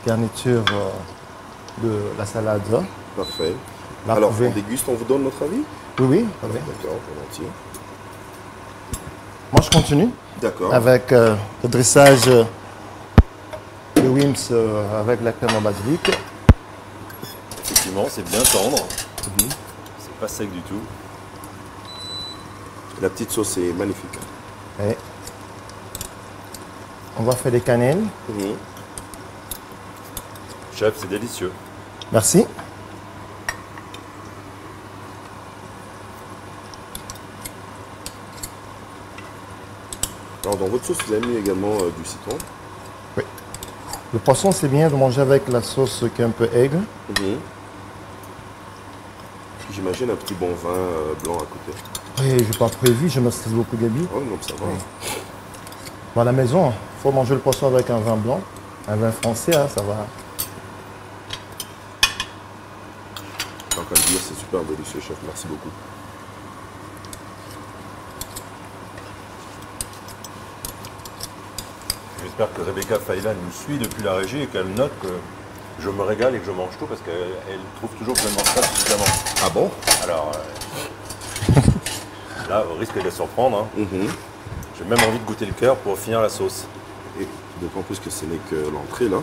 Speaker 3: garniture de la salade.
Speaker 1: Parfait.
Speaker 3: Là,
Speaker 1: Alors,
Speaker 3: vous pouvez-
Speaker 1: on déguste, on vous donne notre avis?
Speaker 3: Oui, oui. oui.
Speaker 1: D'accord, volontiers.
Speaker 3: Moi, je continue
Speaker 1: D'accord.
Speaker 3: avec le dressage de Wims avec la crème en basilic.
Speaker 2: Effectivement, c'est bien tendre. C'est pas sec du tout.
Speaker 1: La petite sauce est magnifique.
Speaker 3: Et on va faire des cannelles.
Speaker 1: Mhm.
Speaker 2: Chef, c'est délicieux.
Speaker 3: Merci.
Speaker 1: Alors, dans votre sauce, vous avez mis également du citron.
Speaker 3: Le poisson, c'est bien de manger avec la sauce qui est un peu aigre.
Speaker 1: Mhm. J'imagine un petit bon vin blanc à côté.
Speaker 3: Oui, je n'ai pas prévu, je me stresse beaucoup, Gabi.
Speaker 1: Oh non, ça va.
Speaker 3: Bon, à la maison, il faut manger le poisson avec un vin blanc, un vin français, hein, ça va.
Speaker 1: Tant qu'à le dire, c'est super délicieux, chef. Merci beaucoup.
Speaker 2: J'espère que Rebecca Faylan nous suit depuis la régie et qu'elle note que je me régale et que je mange tout parce qu'elle trouve toujours que je ne mange pas suffisamment.
Speaker 1: Ah bon?
Speaker 2: Alors là, au risque de la surprendre, hein,
Speaker 1: Mhm.
Speaker 2: j'ai même envie de goûter le cœur pour finir la sauce.
Speaker 1: Et d'autant plus que ce n'est que l'entrée, là.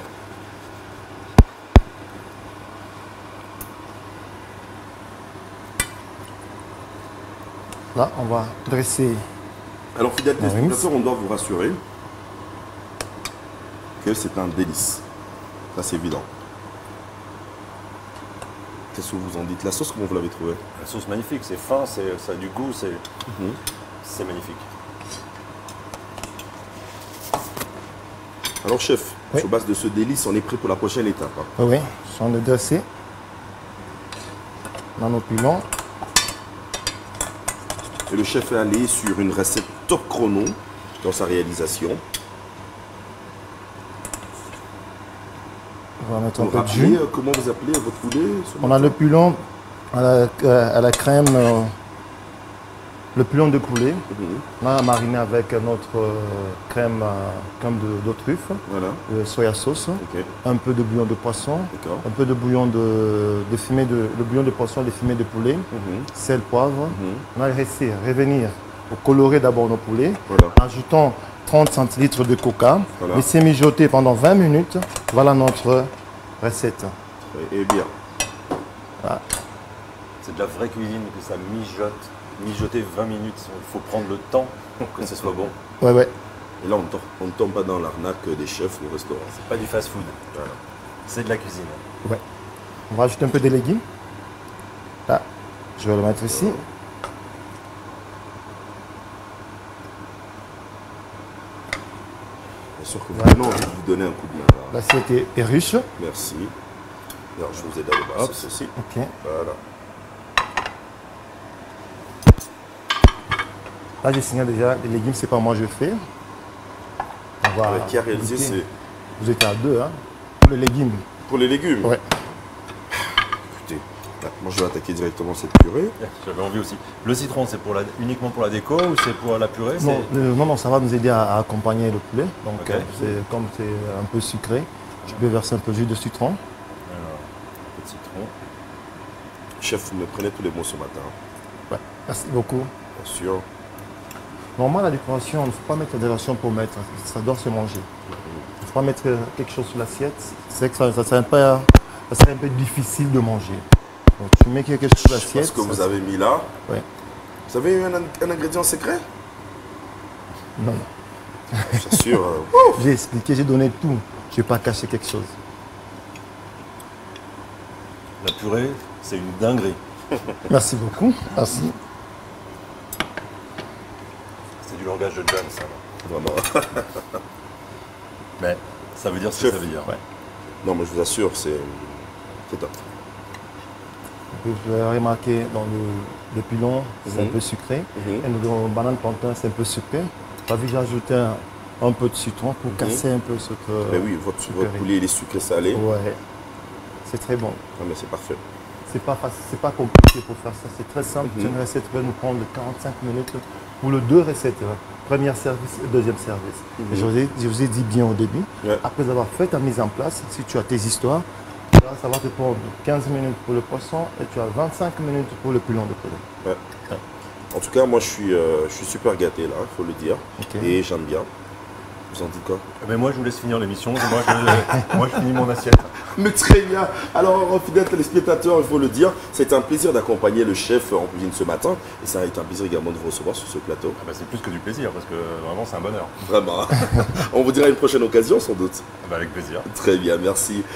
Speaker 3: Là, on va dresser.
Speaker 1: Alors, fidèles
Speaker 3: Ah oui.
Speaker 1: téléspectateurs, on doit vous rassurer que c'est un délice. Ça, c'est évident. Qu'est-ce que vous en dites? La sauce, comment vous l'avez trouvée?
Speaker 2: La sauce magnifique, c'est fin, ça a du goût, c'est magnifique.
Speaker 1: Alors, chef,
Speaker 3: Oui.
Speaker 1: sur base de ce délice, on est prêt pour la prochaine étape. Hein.
Speaker 3: Oui, on de dresser. Dans nos piments.
Speaker 1: Et le chef est allé sur une recette top chrono dans sa réalisation.
Speaker 3: On va mettre un
Speaker 1: Vous
Speaker 3: peu de
Speaker 1: rappelez
Speaker 3: jus.
Speaker 1: comment vous appelez votre poulet ce
Speaker 3: On a
Speaker 1: matin?
Speaker 3: le pilon à la crème, le pilon de poulet.
Speaker 1: Mhm.
Speaker 3: On a mariné avec notre crème, crème de truffe,
Speaker 1: Voilà,
Speaker 3: de soya sauce,
Speaker 1: ok,
Speaker 3: un peu de bouillon de poisson,
Speaker 1: d'accord.
Speaker 3: un peu de bouillon de fumée le bouillon de poisson, de fumée de poulet,
Speaker 1: Mhm.
Speaker 3: sel, poivre.
Speaker 1: Mhm.
Speaker 3: On va laisser revenir pour colorer d'abord nos poulets.
Speaker 1: Voilà.
Speaker 3: Ajoutons 30 centilitres de coca.
Speaker 1: Voilà.
Speaker 3: Laissez mijoter pendant 20 minutes. Voilà notre recette.
Speaker 1: Et bien.
Speaker 2: C'est de la vraie cuisine que ça mijote. Mijoter 20 minutes, il faut prendre le temps pour que ce soit bon.
Speaker 3: Ouais, ouais.
Speaker 1: Et là, on ne tombe pas dans l'arnaque des chefs au restaurant.
Speaker 2: C'est pas du fast-food,
Speaker 1: Voilà.
Speaker 2: c'est de la cuisine.
Speaker 3: Ouais. On va ajouter un peu de légumes. Là, je vais le mettre ici.
Speaker 1: Bien sûr que vous avez envie de vous donner un coup de main. Là.
Speaker 3: L'assiette est riche.
Speaker 1: Merci. Alors, je vous aide à le
Speaker 2: Hop.
Speaker 1: ceci.
Speaker 3: Ok.
Speaker 1: Voilà.
Speaker 3: Là, j'ai signé déjà les légumes, c'est pas moi je fais. On va
Speaker 1: Qui a réalisé
Speaker 3: goûter.
Speaker 1: c'est
Speaker 3: Vous êtes à deux, hein. Pour les légumes.
Speaker 1: pour les légumes.
Speaker 3: Ouais.
Speaker 1: Écoutez, là, moi je vais attaquer directement cette purée.
Speaker 2: J'avais envie aussi. Le citron, c'est uniquement pour la déco ou c'est pour la purée?
Speaker 3: Non, non, ça va nous aider à accompagner le poulet. Donc,
Speaker 2: Ok.
Speaker 3: comme c'est un peu sucré, je peux verser un peu de jus de citron.
Speaker 2: Alors, un peu de citron.
Speaker 1: Chef, vous me prenez tous les mots ce matin.
Speaker 3: Ouais. Merci beaucoup.
Speaker 1: Bien sûr.
Speaker 3: Normalement, la décoration, il ne faut pas mettre la décoration pour mettre, ça doit se manger. Il ne faut pas mettre quelque chose sur l'assiette, c'est que ça serait un peu difficile de manger. Donc, tu mets quelque chose sur l'assiette.
Speaker 1: Ce que vous avez mis là,
Speaker 3: Ouais.
Speaker 1: vous avez eu un ingrédient secret?
Speaker 3: Non.
Speaker 1: J'assure.
Speaker 3: J'ai expliqué, j'ai donné tout. Je ne vais pas cacher quelque chose.
Speaker 2: La purée, c'est une dinguerie.
Speaker 3: Merci beaucoup. Merci.
Speaker 2: C'est du langage de John, ça.
Speaker 1: Vraiment.
Speaker 2: Mais ça veut dire ce que
Speaker 1: Chef.
Speaker 2: ça veut dire.
Speaker 3: Ouais.
Speaker 1: Non, mais je vous assure, c'est top.
Speaker 3: Vous avez remarqué dans le pilon, c'est un peu sucré.
Speaker 1: Mhm.
Speaker 3: Et dans le banane plantain, c'est un peu sucré. Vous avez déjà ajouté un peu de citron pour casser un peu ce que.
Speaker 1: Mais oui, votre poulet, il est sucré salé.
Speaker 3: Ouais. C'est très bon.
Speaker 1: Ah, mais c'est parfait.
Speaker 3: C'est pas facile, c'est pas compliqué pour faire ça. C'est très simple.
Speaker 1: Mhm.
Speaker 3: Une recette va nous prendre 45 minutes pour les deux recettes. Premier service et deuxième service.
Speaker 1: Mhm.
Speaker 3: Et je vous ai dit bien au début,
Speaker 1: Ouais.
Speaker 3: après avoir fait ta mise en place, si tu as tes histoires, là, ça va te prendre 15 minutes pour le poisson et tu as 25 minutes pour le pilon de poulet.
Speaker 1: Ouais. En tout cas, moi, je suis super gâté là, il faut le dire.
Speaker 3: Ok.
Speaker 1: Et j'aime bien. Vous en dites quoi?
Speaker 2: Mais moi, je vous laisse finir l'émission. Moi, je finis mon assiette.
Speaker 1: Mais très bien. Alors, fidèles téléspectateurs, il faut le dire, c'est un plaisir d'accompagner le chef en cuisine ce matin. Et ça a été un plaisir également de vous recevoir sur ce plateau.
Speaker 2: Ah bah, c'est plus que du plaisir, parce que vraiment, c'est un bonheur.
Speaker 1: Vraiment. On vous dira à une prochaine occasion, sans doute.
Speaker 2: Bah, avec plaisir.
Speaker 1: Très bien, merci.